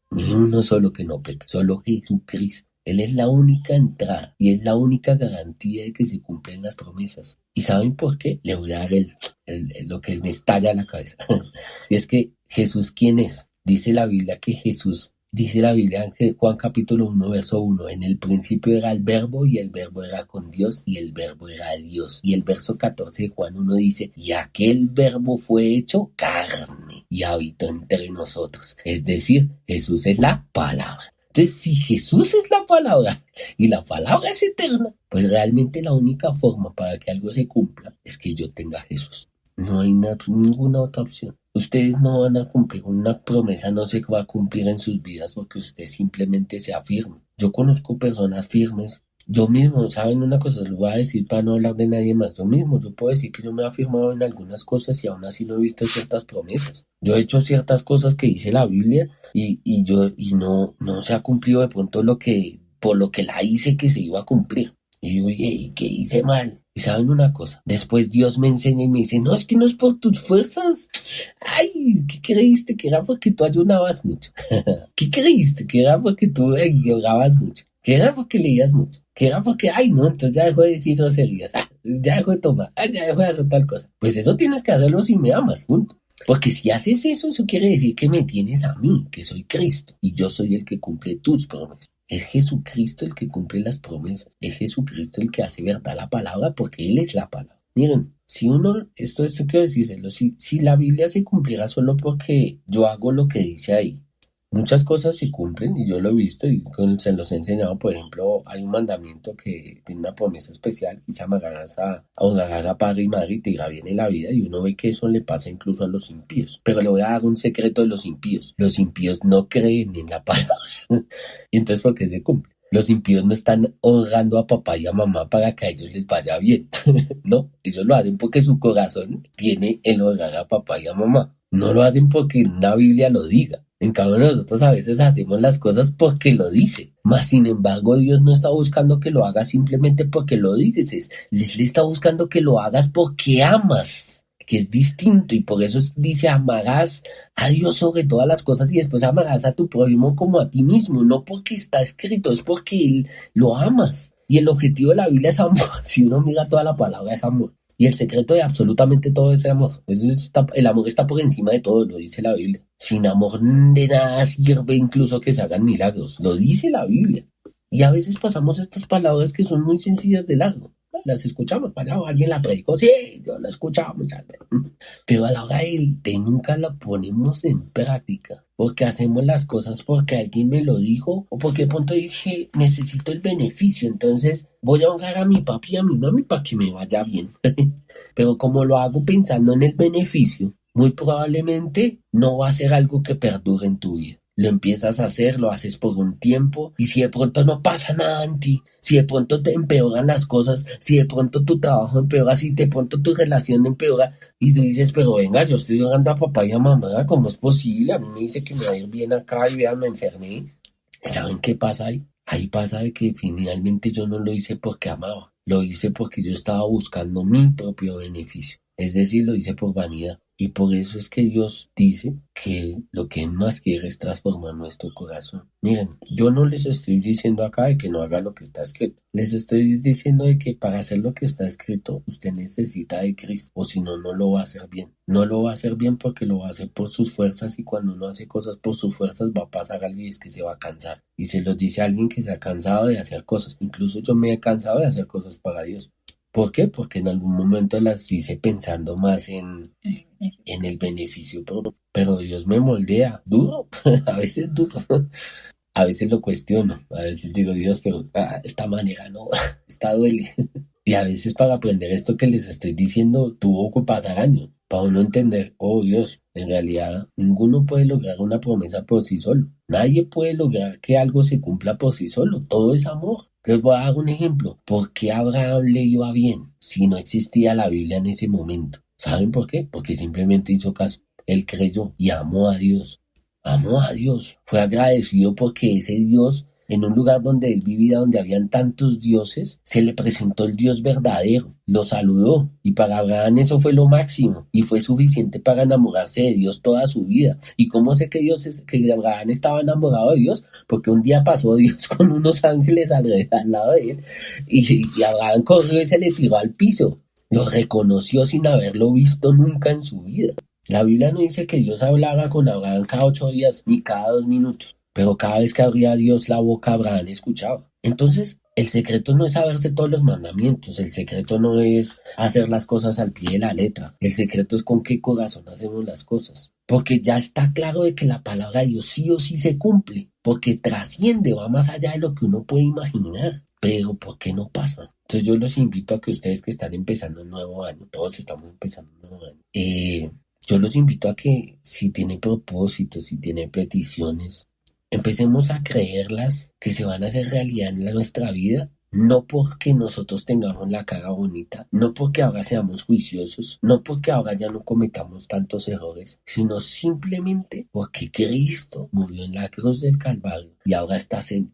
que no peque, solo Jesucristo. Él es la única entrada y es la única garantía de que se cumplen las promesas. ¿Y saben por qué? Le voy a dar lo que me estalla la cabeza. Y es que Jesús, ¿quién es? Dice la Biblia en Juan capítulo 1, verso 1, en el principio era el verbo y el verbo era con Dios y el verbo era Dios. Y el verso 14 de Juan 1 dice, y aquel verbo fue hecho carne y habitó entre nosotros. Es decir, Jesús es la palabra. Entonces, si Jesús es la palabra y la palabra es eterna, pues realmente la única forma para que algo se cumpla es que yo tenga a Jesús. No hay ninguna otra opción. Ustedes no van a cumplir una promesa, no se va a cumplir en sus vidas porque usted simplemente se afirma. Yo conozco personas firmes. Yo mismo, ¿saben una cosa? Les voy a decir para no hablar de nadie más. Yo puedo decir que yo me he afirmado en algunas cosas y aún así no he visto ciertas promesas. Yo he hecho ciertas cosas que dice la Biblia y no se ha cumplido de pronto por lo que la hice que se iba a cumplir. Y digo, ¿qué hice mal? Y saben una cosa, después Dios me enseña y me dice, no, es que no es por tus fuerzas. Ay, ¿qué creíste? Que era porque tú ayunabas mucho. ¿Qué creíste? Que era porque tú orabas mucho. Que era porque leías mucho. Que era porque, entonces ya dejo de decir groserías. Ya dejo de tomar. Ya dejo de hacer tal cosa. Pues eso tienes que hacerlo si me amas, punto. Porque si haces eso quiere decir que me tienes a mí, que soy Cristo, y yo soy el que cumple tus promesas. Es Jesucristo el que cumple las promesas. Es Jesucristo el que hace verdad la palabra, porque Él es la palabra. Miren, esto quiero decírselo, si la Biblia se cumpliera solo porque yo hago lo que dice ahí, muchas cosas se cumplen y yo lo he visto y se los he enseñado. Por ejemplo, hay un mandamiento que tiene una promesa especial y se amarrarás a padre y madre y te irá bien en la vida, y uno ve que eso le pasa incluso a los impíos. Pero le voy a dar un secreto de los impíos. Los impíos no creen en la palabra. Y entonces, ¿por qué se cumple? Los impíos no están honrando a papá y a mamá para que a ellos les vaya bien. No, ellos lo hacen porque su corazón tiene el honrar a papá y a mamá. No lo hacen porque la Biblia lo diga. En cambio, nosotros a veces hacemos las cosas porque lo dice. Mas, sin embargo, Dios no está buscando que lo hagas simplemente porque lo dices. Él está buscando que lo hagas porque amas, que es distinto. Y por eso dice, amarás a Dios sobre todas las cosas y después amarás a tu prójimo como a ti mismo. No porque está escrito, es porque Él lo amas. Y el objetivo de la Biblia es amor. Si uno mira toda la palabra, es amor. Y el secreto de absolutamente todo es el amor. El amor está por encima de todo, lo dice la Biblia. Sin amor de nada sirve incluso que se hagan milagros. Lo dice la Biblia. Y a veces pasamos estas palabras que son muy sencillas de largo. Las escuchamos, alguien la predicó, sí, yo la he escuchado muchas veces. Pero a la hora de nunca la ponemos en práctica. Porque hacemos las cosas porque alguien me lo dijo, o porque de pronto dije, necesito el beneficio, entonces voy a honrar a mi papi y a mi mami para que me vaya bien. Pero como lo hago pensando en el beneficio, muy probablemente no va a ser algo que perdure en tu vida. Lo empiezas a hacer, lo haces por un tiempo, y si de pronto no pasa nada en ti, si de pronto te empeoran las cosas, si de pronto tu trabajo empeora, si de pronto tu relación empeora, y tú dices, pero venga, yo estoy orando a papá y a mamá, ¿cómo es posible? A mí me dice que me va a ir bien acá y vean, me enfermé. ¿Saben qué pasa ahí? Ahí pasa de que finalmente yo no lo hice porque amaba, lo hice porque yo estaba buscando mi propio beneficio. Es decir, lo hice por vanidad. Y por eso es que Dios dice que lo que más quiere es transformar nuestro corazón. Miren, yo no les estoy diciendo acá de que no haga lo que está escrito. Les estoy diciendo de que para hacer lo que está escrito, usted necesita de Cristo. O si no, no lo va a hacer bien. No lo va a hacer bien porque lo va a hacer por sus fuerzas. Y cuando uno hace cosas por sus fuerzas, va a pasar algo y es que se va a cansar. Y se los dice alguien que se ha cansado de hacer cosas. Incluso yo me he cansado de hacer cosas para Dios. ¿Por qué? Porque en algún momento las hice pensando más en el beneficio, pero Dios me moldea duro, a veces duro, a veces lo cuestiono, a veces digo, Dios, pero esta manera no, esta duele. Y a veces para aprender esto que les estoy diciendo tuvo que pasar años, para uno entender, oh Dios, en realidad ninguno puede lograr una promesa por sí solo. Nadie puede lograr que algo se cumpla por sí solo. Todo es amor. Les voy a dar un ejemplo. ¿Por qué Abraham le iba bien si no existía la Biblia en ese momento? ¿Saben por qué? Porque simplemente hizo caso. Él creyó y amó a Dios. Amó a Dios. Fue agradecido porque ese Dios, en un lugar donde él vivía, donde habían tantos dioses, se le presentó el Dios verdadero, lo saludó, y para Abraham eso fue lo máximo, y fue suficiente para enamorarse de Dios toda su vida. ¿Y cómo sé que que Abraham estaba enamorado de Dios? Porque un día pasó Dios con unos ángeles al lado de él, y Abraham corrió y se le tiró al piso. Lo reconoció sin haberlo visto nunca en su vida. La Biblia no dice que Dios hablaba con Abraham cada 8 días ni cada 2 minutos. Pero cada vez que abría Dios la boca, Abraham escuchaba. Entonces, el secreto no es saberse todos los mandamientos, el secreto no es hacer las cosas al pie de la letra, el secreto es con qué corazón hacemos las cosas. Porque ya está claro de que la palabra de Dios sí o sí se cumple, porque trasciende, va más allá de lo que uno puede imaginar. Pero ¿por qué no pasa? Entonces yo los invito a que ustedes que están empezando un nuevo año, todos estamos empezando un nuevo año, yo los invito a que si tienen propósitos, si tienen peticiones, empecemos a creerlas que se van a hacer realidad en nuestra vida, no porque nosotros tengamos la cara bonita, no porque ahora seamos juiciosos, no porque ahora ya no cometamos tantos errores, sino simplemente porque Cristo murió en la cruz del Calvario y ahora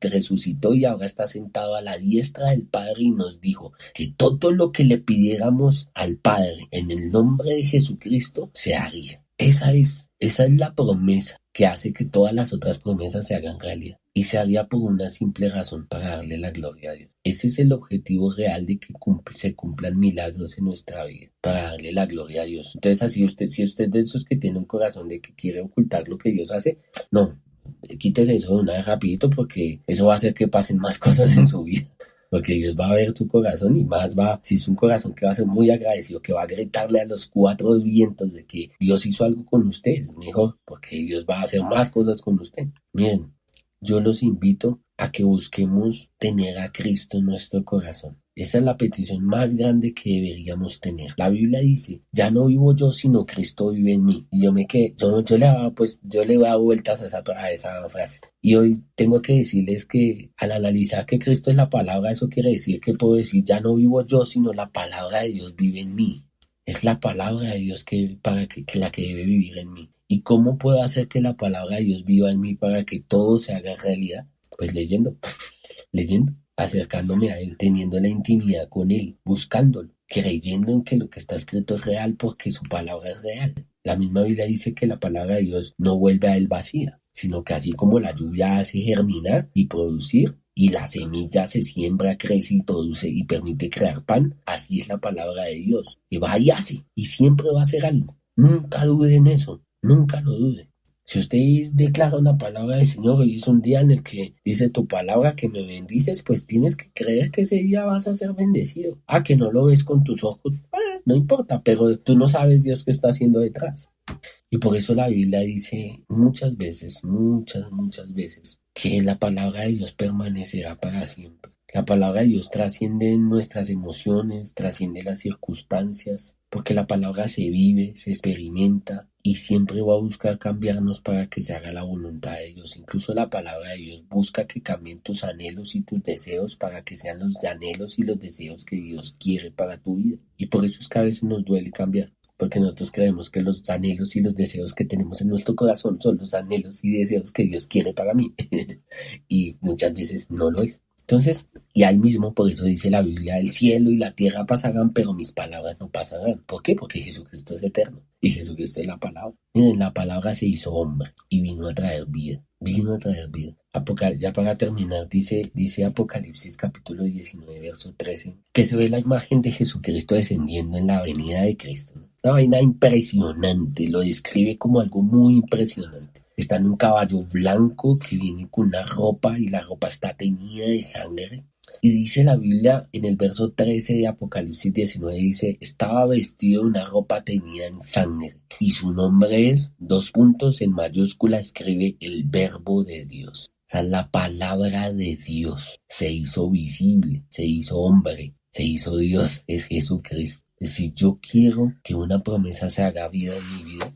resucitó y ahora está sentado a la diestra del Padre y nos dijo que todo lo que le pidiéramos al Padre en el nombre de Jesucristo se haría. Esa es la promesa que hace que todas las otras promesas se hagan realidad. Y se haría por una simple razón, para darle la gloria a Dios. Ese es el objetivo real de que se cumplan milagros en nuestra vida, para darle la gloria a Dios. Entonces, si usted es de esos que tiene un corazón de que quiere ocultar lo que Dios hace, no, quítese eso de una vez rapidito, porque eso va a hacer que pasen más cosas en su vida. Porque Dios va a ver tu corazón y más si es un corazón que va a ser muy agradecido, que va a gritarle a los 4 vientos de que Dios hizo algo con usted, es mejor, porque Dios va a hacer más cosas con usted. Miren, yo los invito a que busquemos tener a Cristo en nuestro corazón. Esa es la petición más grande que deberíamos tener. La Biblia dice, ya no vivo yo, sino Cristo vive en mí. Y yo le voy a dar vueltas a esa frase. Y hoy tengo que decirles que al analizar que Cristo es la palabra, eso quiere decir que puedo decir, ya no vivo yo, sino la palabra de Dios vive en mí. Es la palabra de Dios la que debe vivir en mí. ¿Y cómo puedo hacer que la palabra de Dios viva en mí para que todo se haga realidad? Pues leyendo, acercándome a Él, teniendo la intimidad con Él, buscándolo, creyendo en que lo que está escrito es real porque su palabra es real. La misma Biblia dice que la palabra de Dios no vuelve a Él vacía, sino que así como la lluvia hace germinar y producir, y la semilla se siembra, crece y produce y permite crear pan, así es la palabra de Dios, que va y hace, y siempre va a hacer algo. Nunca dude en eso, nunca lo dude. Si usted declara una palabra del Señor y es un día en el que dice tu palabra que me bendices, pues tienes que creer que ese día vas a ser bendecido. Que no lo ves con tus ojos, no importa, pero tú no sabes Dios qué está haciendo detrás. Y por eso la Biblia dice muchas veces, que la palabra de Dios permanecerá para siempre. La palabra de Dios trasciende nuestras emociones, trasciende las circunstancias, porque la palabra se vive, se experimenta y siempre va a buscar cambiarnos para que se haga la voluntad de Dios. Incluso la palabra de Dios busca que cambien tus anhelos y tus deseos para que sean los anhelos y los deseos que Dios quiere para tu vida. Y por eso es que a veces nos duele cambiar, porque nosotros creemos que los anhelos y los deseos que tenemos en nuestro corazón son los anhelos y deseos que Dios quiere para mí. Y muchas veces no lo es. Entonces, y ahí mismo, por eso dice la Biblia, el cielo y la tierra pasarán, pero mis palabras no pasarán. ¿Por qué? Porque Jesucristo es eterno y Jesucristo es la palabra. Miren, la palabra se hizo hombre y vino a traer vida. Ya para terminar, dice Apocalipsis capítulo 19, verso 13, que se ve la imagen de Jesucristo descendiendo en la venida de Cristo, ¿no? Una vaina impresionante, lo describe como algo muy impresionante. Está en un caballo blanco que viene con una ropa y la ropa está teñida de sangre. Y dice la Biblia en el verso 13 de Apocalipsis 19, dice, estaba vestido de una ropa teñida en sangre y su nombre es, en mayúscula escribe el verbo de Dios. O sea, la palabra de Dios se hizo visible, se hizo hombre, se hizo Dios, es Jesucristo. Si yo quiero que una promesa se haga vida en mi vida,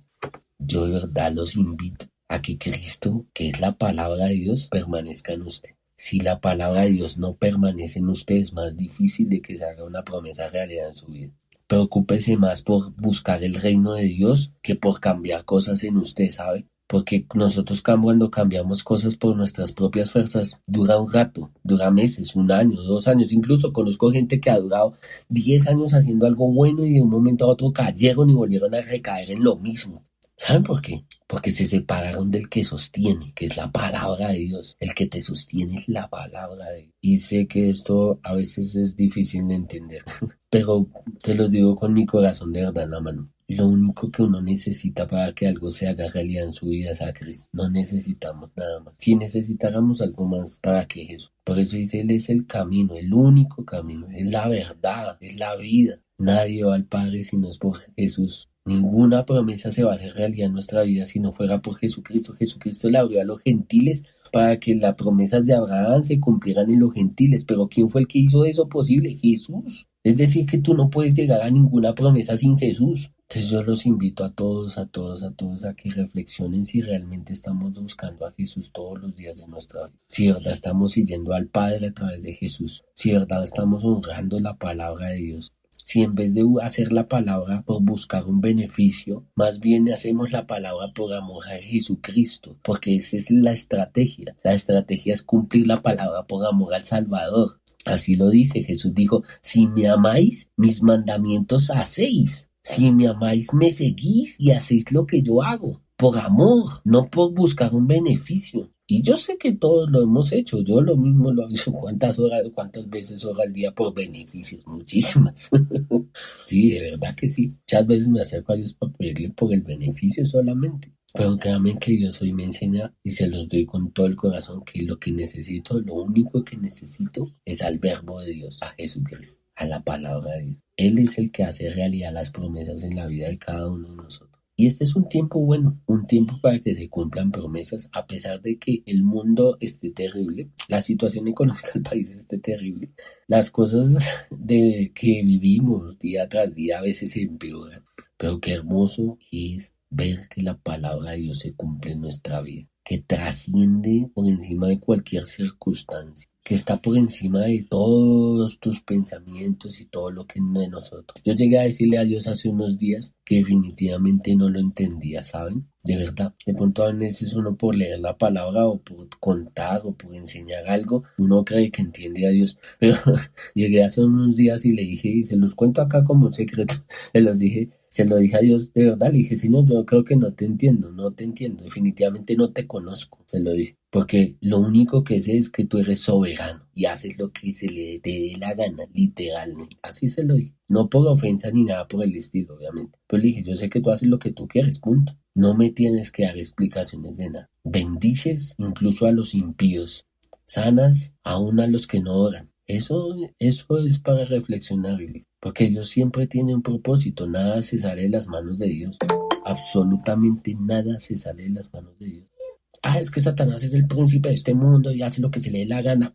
yo de verdad los invito a que Cristo, que es la palabra de Dios, permanezca en usted. Si la palabra de Dios no permanece en usted, es más difícil de que se haga una promesa realidad en su vida. Preocúpese más por buscar el reino de Dios que por cambiar cosas en usted, ¿sabe? Porque nosotros cuando cambiamos cosas por nuestras propias fuerzas, dura un rato, dura meses, 1 año, 2 años. Incluso conozco gente que ha durado 10 años haciendo algo bueno y de un momento a otro cayeron y volvieron a recaer en lo mismo. ¿Saben por qué? Porque se separaron del que sostiene, que es la palabra de Dios. El que te sostiene es la palabra de Dios. Y sé que esto a veces es difícil de entender, pero te lo digo con mi corazón de verdad en la mano. Lo único que uno necesita para que algo se haga realidad en su vida es a Cristo. No necesitamos nada más. Si necesitáramos algo más, ¿para qué eso? Por eso dice, Él es el camino, el único camino, es la verdad, es la vida. Nadie va al Padre si no es por Jesús. Ninguna promesa se va a hacer realidad en nuestra vida si no fuera por Jesucristo. Jesucristo le abrió a los gentiles para que las promesas de Abraham se cumplieran en los gentiles. Pero ¿quién fue el que hizo eso posible? Jesús. Es decir, que tú no puedes llegar a ninguna promesa sin Jesús. Entonces yo los invito a todos a que reflexionen si realmente estamos buscando a Jesús todos los días de nuestra vida. Si de verdad estamos siguiendo al Padre a través de Jesús. Si de verdad estamos honrando la palabra de Dios. Si en vez de hacer la palabra por buscar un beneficio, más bien hacemos la palabra por amor a Jesucristo, porque esa es la estrategia. La estrategia es cumplir la palabra por amor al Salvador. Así lo dice, Jesús dijo, si me amáis, mis mandamientos hacéis. Si me amáis, me seguís y hacéis lo que yo hago. Por amor, no por buscar un beneficio. Y yo sé que todos lo hemos hecho, yo lo mismo lo he hecho, cuántas veces oro al día por beneficios, muchísimas. Sí, de verdad que sí. Muchas veces me acerco a Dios para pedirle por el beneficio solamente. Pero créanme que Dios hoy me enseña y se los doy con todo el corazón que lo que necesito, lo único que necesito es al verbo de Dios, a Jesucristo, a la palabra de Dios. Él es el que hace realidad las promesas en la vida de cada uno de nosotros. Y este es un tiempo bueno, un tiempo para que se cumplan promesas, a pesar de que el mundo esté terrible, la situación económica del país esté terrible, las cosas de que vivimos día tras día a veces se empeoran, pero qué hermoso es ver que la palabra de Dios se cumple en nuestra vida, que trasciende por encima de cualquier circunstancia, que está por encima de todos tus pensamientos y todo lo que no es de nosotros. Yo llegué a decirle a Dios hace unos días que definitivamente no lo entendía, ¿saben? De verdad, de pronto a veces uno por leer la palabra o por contar o por enseñar algo, uno cree que entiende a Dios, pero llegué hace unos días y le dije, y se los cuento acá como un secreto, se lo dije a Dios de verdad, le dije, Señor, yo creo que no te entiendo, definitivamente no te conozco, se lo dije, porque lo único que sé es que tú eres soberano y haces lo que se le te dé la gana, literalmente, así se lo dije, no por ofensa ni nada por el estilo, obviamente, pero le dije, yo sé que tú haces lo que tú quieres, punto, no me tienes que dar explicaciones de nada, bendices incluso a los impíos, sanas aún a los que no oran. Eso es para reflexionar, porque Dios siempre tiene un propósito, nada se sale de las manos de Dios, absolutamente nada se sale de las manos de Dios. Es que Satanás es el príncipe de este mundo y hace lo que se le dé la gana.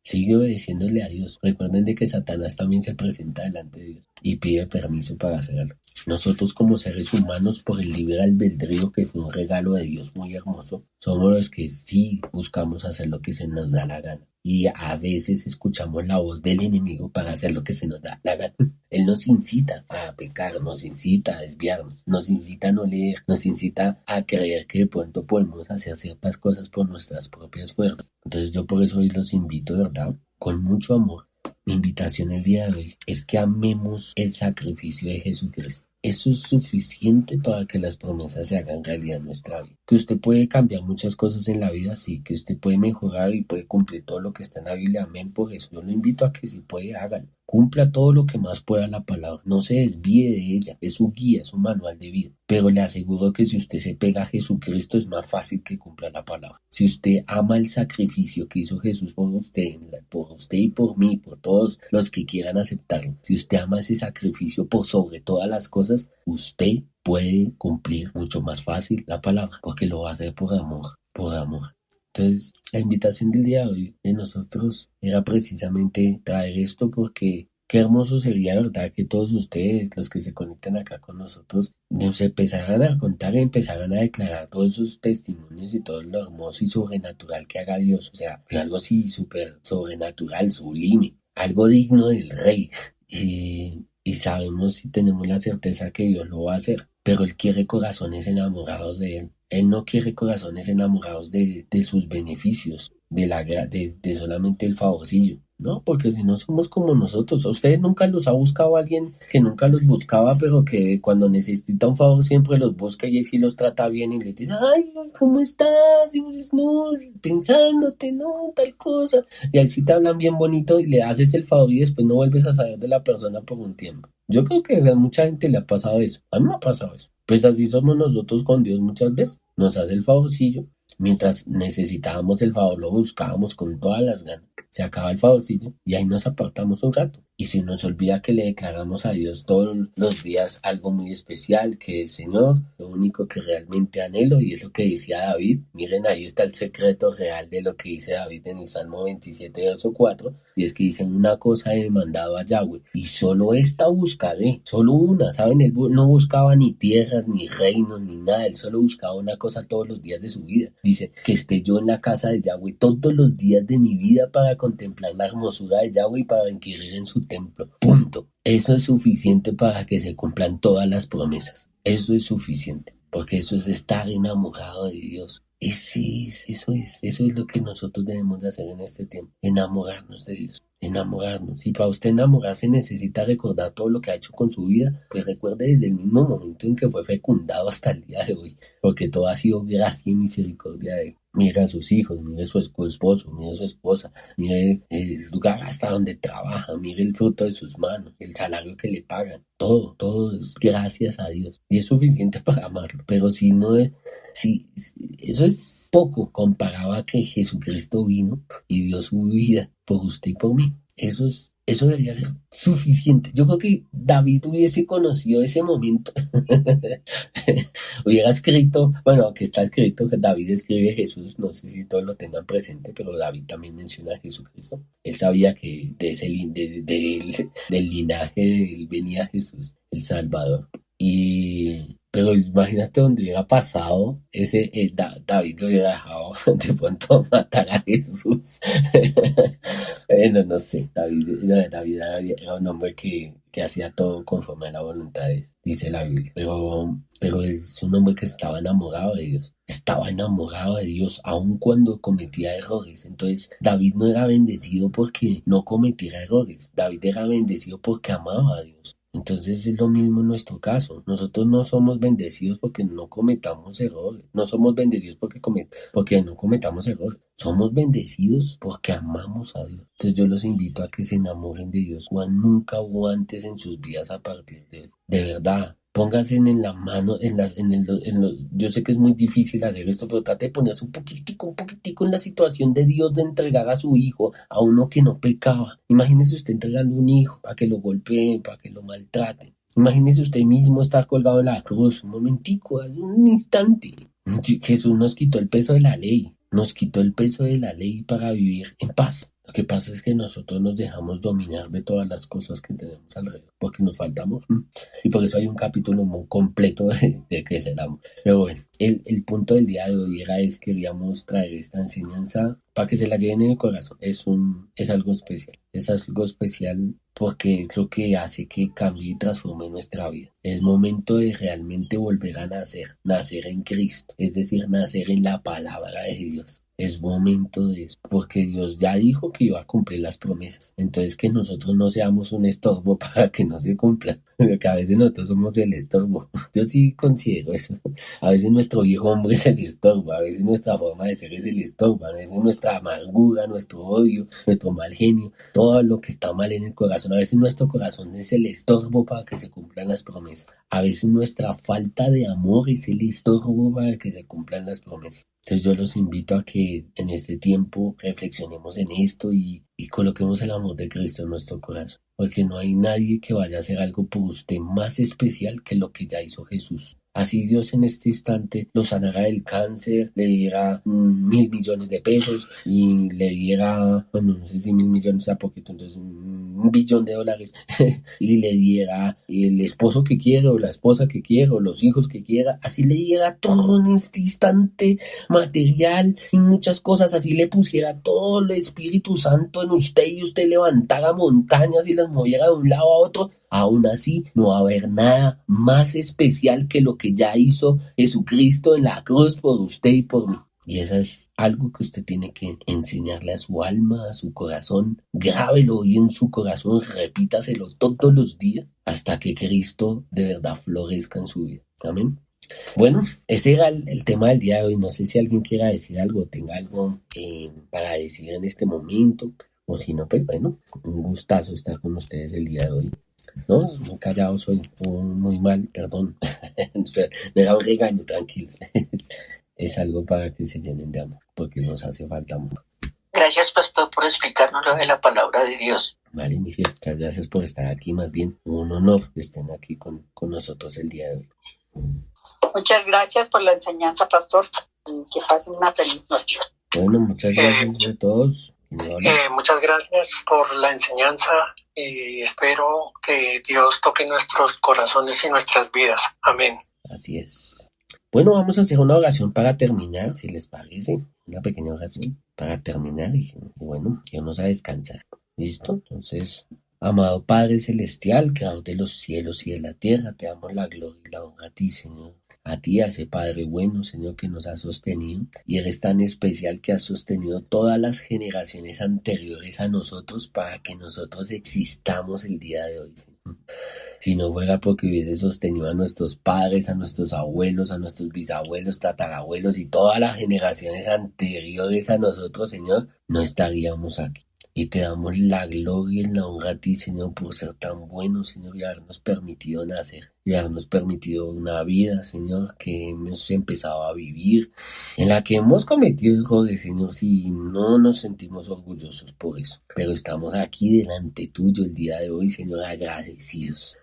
Sigue obedeciéndole a Dios. Recuerden de que Satanás también se presenta delante de Dios y pide permiso para hacerlo. Nosotros como seres humanos, por el libre albedrío que fue un regalo de Dios muy hermoso, somos los que sí buscamos hacer lo que se nos da la gana. Y a veces escuchamos la voz del enemigo para hacer lo que se nos da la gana. Él nos incita a pecar, nos incita a desviarnos, nos incita a no leer, nos incita a creer que de pronto podemos hacer ciertas cosas por nuestras propias fuerzas. Entonces yo por eso hoy los invito, ¿verdad? Con mucho amor. Mi invitación el día de hoy es que amemos el sacrificio de Jesucristo. Eso es suficiente para que las promesas se hagan realidad en nuestra vida. Que usted puede cambiar muchas cosas en la vida, sí, que usted puede mejorar y puede cumplir todo lo que está en la Biblia, amén, por eso yo lo invito a que si puede, hágalo. Cumpla todo lo que más pueda la palabra, no se desvíe de ella, es su guía, es su manual de vida. Pero le aseguro que si usted se pega a Jesucristo es más fácil que cumpla la palabra. Si usted ama el sacrificio que hizo Jesús por usted y por mí, por todos los que quieran aceptarlo, si usted ama ese sacrificio por sobre todas las cosas, usted puede cumplir mucho más fácil la palabra, porque lo va a hacer por amor, por amor. Entonces, la invitación del día de hoy de nosotros era precisamente traer esto porque qué hermoso sería, ¿verdad? Que todos ustedes, los que se conectan acá con nosotros, nos empezaran a contar y empezaran a declarar todos sus testimonios y todo lo hermoso y sobrenatural que haga Dios. O sea, algo así súper sobrenatural, sublime, algo digno del Rey. Y sabemos y tenemos la certeza que Dios lo va a hacer, pero Él quiere corazones enamorados de Él. Él no quiere corazones enamorados de sus beneficios, de solamente el favorcillo. No, porque si no somos como nosotros. A ustedes nunca los ha buscado alguien que nunca los buscaba, pero que cuando necesita un favor siempre los busca y sí los trata bien y les dice, ay, ¿cómo estás? Y pues, no, pensándote, no, tal cosa. Y ahí sí te hablan bien bonito y le haces el favor y después no vuelves a saber de la persona por un tiempo. Yo creo que a mucha gente le ha pasado eso. A mí me ha pasado eso. Pues así somos nosotros con Dios muchas veces. Nos hace el favorcillo. Mientras necesitábamos el favor, lo buscábamos con todas las ganas. Se acaba el favorcillo y ahí nos apartamos un rato. Y si nos olvida que le declaramos a Dios todos los días algo muy especial, que es Señor, lo único que realmente anhelo, y es lo que decía David. Miren, ahí está el secreto real de lo que dice David en el Salmo 27, verso 4, y es que dicen una cosa he demandado a Yahweh, y solo esta buscaré, solo una, ¿saben? Él no buscaba ni tierras, ni reinos, ni nada, él solo buscaba una cosa todos los días de su vida. Dice, que esté yo en la casa de Yahweh todos los días de mi vida para contemplar la hermosura de Yahweh y para inquirir en su templo. Punto. Eso es suficiente para que se cumplan todas las promesas. Eso es suficiente, porque eso es estar enamorado de Dios. Eso es lo que nosotros debemos de hacer en este tiempo, enamorarnos de Dios, enamorarnos. Si para usted enamorarse necesita recordar todo lo que ha hecho con su vida, pues recuerde desde el mismo momento en que fue fecundado hasta el día de hoy, porque todo ha sido gracia y misericordia de Él. Mire a sus hijos, mire a su esposo, mire a su esposa, mire el lugar hasta donde trabaja, mire el fruto de sus manos, el salario que le pagan, todo es gracias a Dios y es suficiente para amarlo. Pero si no es, si eso es poco comparado a que Jesucristo vino y dio su vida por usted y por mí, eso debería ser suficiente. Yo creo que David hubiese conocido ese momento. Hubiera escrito, bueno, que está escrito que David escribe Jesús, no sé si todos lo tengan presente, pero David también menciona a Jesucristo. Él sabía que del linaje de él venía Jesús, el Salvador. Pero imagínate donde hubiera pasado David lo hubiera dejado de pronto matar a Jesús. Bueno, no sé, David era un hombre que hacía todo conforme a la voluntad de Dios, dice la Biblia. Pero es un hombre que estaba enamorado de Dios. Estaba enamorado de Dios aun cuando cometía errores. Entonces David no era bendecido porque no cometiera errores. David era bendecido porque amaba a Dios. Entonces es lo mismo en nuestro caso. Nosotros no somos bendecidos porque no cometamos errores. No somos bendecidos porque no cometamos errores. Somos bendecidos porque amamos a Dios. Entonces yo los invito a que se enamoren de Dios cuando nunca hubo antes en sus vidas a partir de él. De verdad. Pónganse en la mano, yo sé que es muy difícil hacer esto, pero trate de ponerse un poquitico en la situación de Dios de entregar a su hijo a uno que no pecaba. Imagínese usted entregando un hijo para que lo golpeen, para que lo maltraten. Imagínese usted mismo estar colgado en la cruz, un momentico, un instante. Jesús nos quitó el peso de la ley, para vivir en paz. Lo que pasa es que nosotros nos dejamos dominar de todas las cosas que tenemos alrededor, porque nos falta amor. Y por eso hay un capítulo muy completo de qué es el amor. Pero bueno, el punto del día de hoy queríamos traer esta enseñanza para que se la lleven en el corazón. Es algo especial. Es algo especial porque es lo que hace que cambie y transforme nuestra vida. Es momento de realmente volver a nacer en Cristo, es decir, nacer en la palabra de Dios. Es momento de eso, porque Dios ya dijo que iba a cumplir las promesas. Entonces que nosotros no seamos un estorbo para que no se cumplan, porque a veces nosotros somos el estorbo. Yo sí considero eso. A veces nuestro viejo hombre es el estorbo, a veces nuestra forma de ser es el estorbo, a veces nuestra amargura, nuestro odio, nuestro mal genio, todo lo que está mal en el corazón. A veces nuestro corazón es el estorbo para que se cumplan las promesas. A veces nuestra falta de amor es el estorbo para que se cumplan las promesas. Entonces yo los invito a que en este tiempo reflexionemos en esto y coloquemos el amor de Cristo en nuestro corazón. Porque no hay nadie que vaya a hacer algo por usted más especial que lo que ya hizo Jesús. Así Dios en este instante lo sanara del cáncer, le diera 1.000 millones de pesos y le diera, bueno, no sé si 1.000 millones sea poquito, entonces 1 billón de dólares y le diera el esposo que quiera o la esposa que quiera o los hijos que quiera, así le diera todo en este instante material y muchas cosas, así le pusiera todo el Espíritu Santo en usted y usted levantara montañas y las moviera de un lado a otro, aún así no va a haber nada más especial que lo que ya hizo Jesucristo en la cruz por usted y por mí. Y eso es algo que usted tiene que enseñarle a su alma, a su corazón. Grábelo hoy en su corazón, repítaselo todos los días hasta que Cristo de verdad florezca en su vida. Amén. Bueno, ese era el tema del día de hoy. No sé si alguien quiera decir algo, tenga algo para decir en este momento. O si no, pues bueno, un gustazo estar con ustedes el día de hoy. No, muy callado soy, muy mal, perdón. Me da un regaño, tranquilos. Es algo para que se llenen de amor, porque nos hace falta amor. Gracias, pastor, por explicarnos lo de la palabra de Dios. Vale, mi fiel, muchas gracias por estar aquí, más bien un honor que estén aquí con nosotros el día de hoy. Muchas gracias por la enseñanza, pastor, y que pasen una feliz noche. Bueno, muchas gracias a todos. Muchas gracias por la enseñanza y espero que Dios toque nuestros corazones y nuestras vidas. Amén. Así es. Bueno, vamos a hacer una oración para terminar, si les parece. Una pequeña oración para terminar y bueno, vamos a descansar. ¿Listo? Entonces, amado Padre Celestial, creador de los cielos y de la tierra, te damos la gloria y la honra a ti, Señor. A ti, a ese Padre bueno, Señor, que nos ha sostenido. Y eres tan especial que has sostenido todas las generaciones anteriores a nosotros para que nosotros existamos el día de hoy, Señor. Si no fuera porque hubiese sostenido a nuestros padres, a nuestros abuelos, a nuestros bisabuelos, tatarabuelos y todas las generaciones anteriores a nosotros, Señor, no estaríamos aquí. Y te damos la gloria y la honra a ti, Señor, por ser tan bueno, Señor, y habernos permitido nacer, y habernos permitido una vida, Señor, que hemos empezado a vivir, en la que hemos cometido errores, Señor, si no nos sentimos orgullosos por eso. Pero estamos aquí delante tuyo el día de hoy, Señor, agradecidos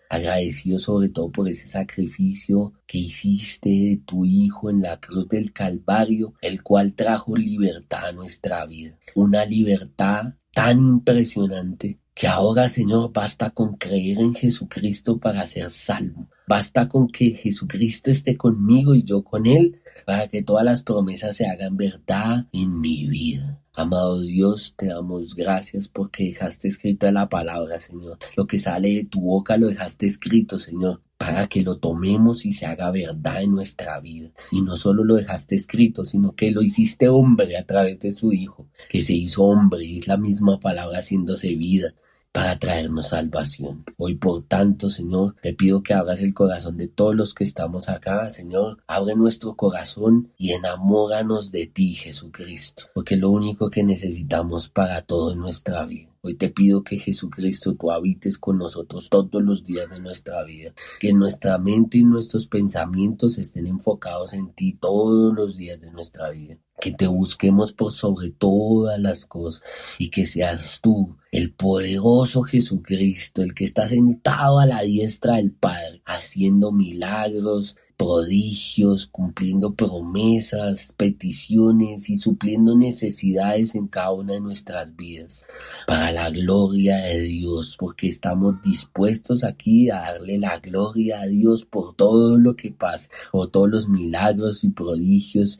sobre todo por ese sacrificio que hiciste de tu Hijo en la cruz del Calvario, el cual trajo libertad a nuestra vida. Una libertad tan impresionante que ahora, Señor, basta con creer en Jesucristo para ser salvo. Basta con que Jesucristo esté conmigo y yo con Él para que todas las promesas se hagan verdad en mi vida. Amado Dios, te damos gracias porque dejaste escrita la palabra, Señor. Lo que sale de tu boca lo dejaste escrito, Señor, para que lo tomemos y se haga verdad en nuestra vida. Y no solo lo dejaste escrito, sino que lo hiciste hombre a través de su Hijo, que se hizo hombre, y es la misma palabra haciéndose vida, para traernos salvación. Hoy, por tanto, Señor, te pido que abras el corazón de todos los que estamos acá, Señor. Abre nuestro corazón y enamóranos de ti, Jesucristo, porque es lo único que necesitamos para todo en nuestra vida. Hoy te pido que Jesucristo tú habites con nosotros todos los días de nuestra vida, que nuestra mente y nuestros pensamientos estén enfocados en ti todos los días de nuestra vida, que te busquemos por sobre todas las cosas y que seas tú, el poderoso Jesucristo, el que está sentado a la diestra del Padre, haciendo milagros, prodigios, cumpliendo promesas, peticiones y supliendo necesidades en cada una de nuestras vidas, para la gloria de Dios, porque estamos dispuestos aquí a darle la gloria a Dios por todo lo que pasa, por todos los milagros y prodigios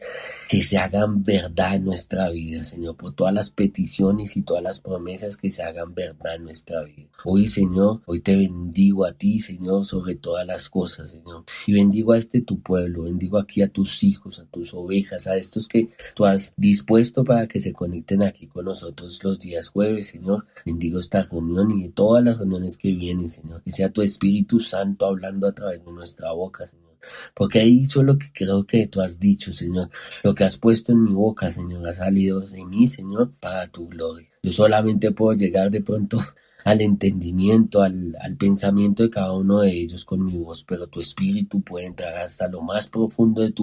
que se hagan verdad en nuestra vida, Señor, por todas las peticiones y todas las promesas que se hagan verdad en nuestra vida. Hoy, Señor, hoy te bendigo a ti, Señor, sobre todas las cosas, Señor, y bendigo a tu pueblo, bendigo aquí a tus hijos, a tus ovejas, a estos que tú has dispuesto para que se conecten aquí con nosotros los días jueves, Señor. Bendigo esta reunión y de todas las reuniones que vienen, Señor, que sea tu Espíritu Santo hablando a través de nuestra boca, Señor, porque he dicho lo que creo que tú has dicho, Señor. Lo que has puesto en mi boca, Señor, ha salido de mí, Señor, para tu gloria. Yo solamente puedo llegar de pronto al entendimiento, al pensamiento de cada uno de ellos con mi voz, pero tu espíritu puede entrar hasta lo más profundo de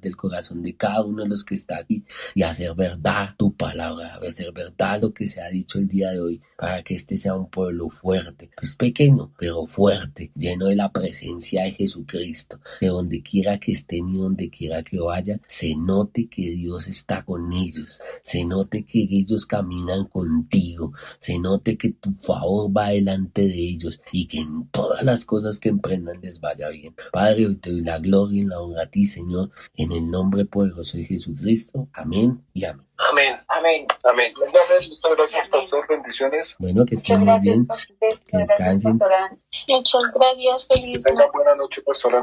del corazón de cada uno de los que está aquí y hacer verdad tu palabra, hacer verdad lo que se ha dicho el día de hoy, para que este sea un pueblo fuerte, pues pequeño, pero fuerte, lleno de la presencia de Jesucristo, que donde quiera que estén y donde quiera que vayan, se note que Dios está con ellos, se note que ellos caminan contigo, se note que tu favor va delante de ellos y que en todas las cosas que emprendan les vaya bien. Padre, hoy te doy la gloria y la honra a ti, Señor, en el nombre poderoso de Jesucristo. Amén y amén. Amén. Amén. Amén. Bendiciones, muchas gracias, pastor. Bendiciones. Bueno, que estén muy bien, que descansen. Muchas gracias, feliz Que tengan buena noche, pastor.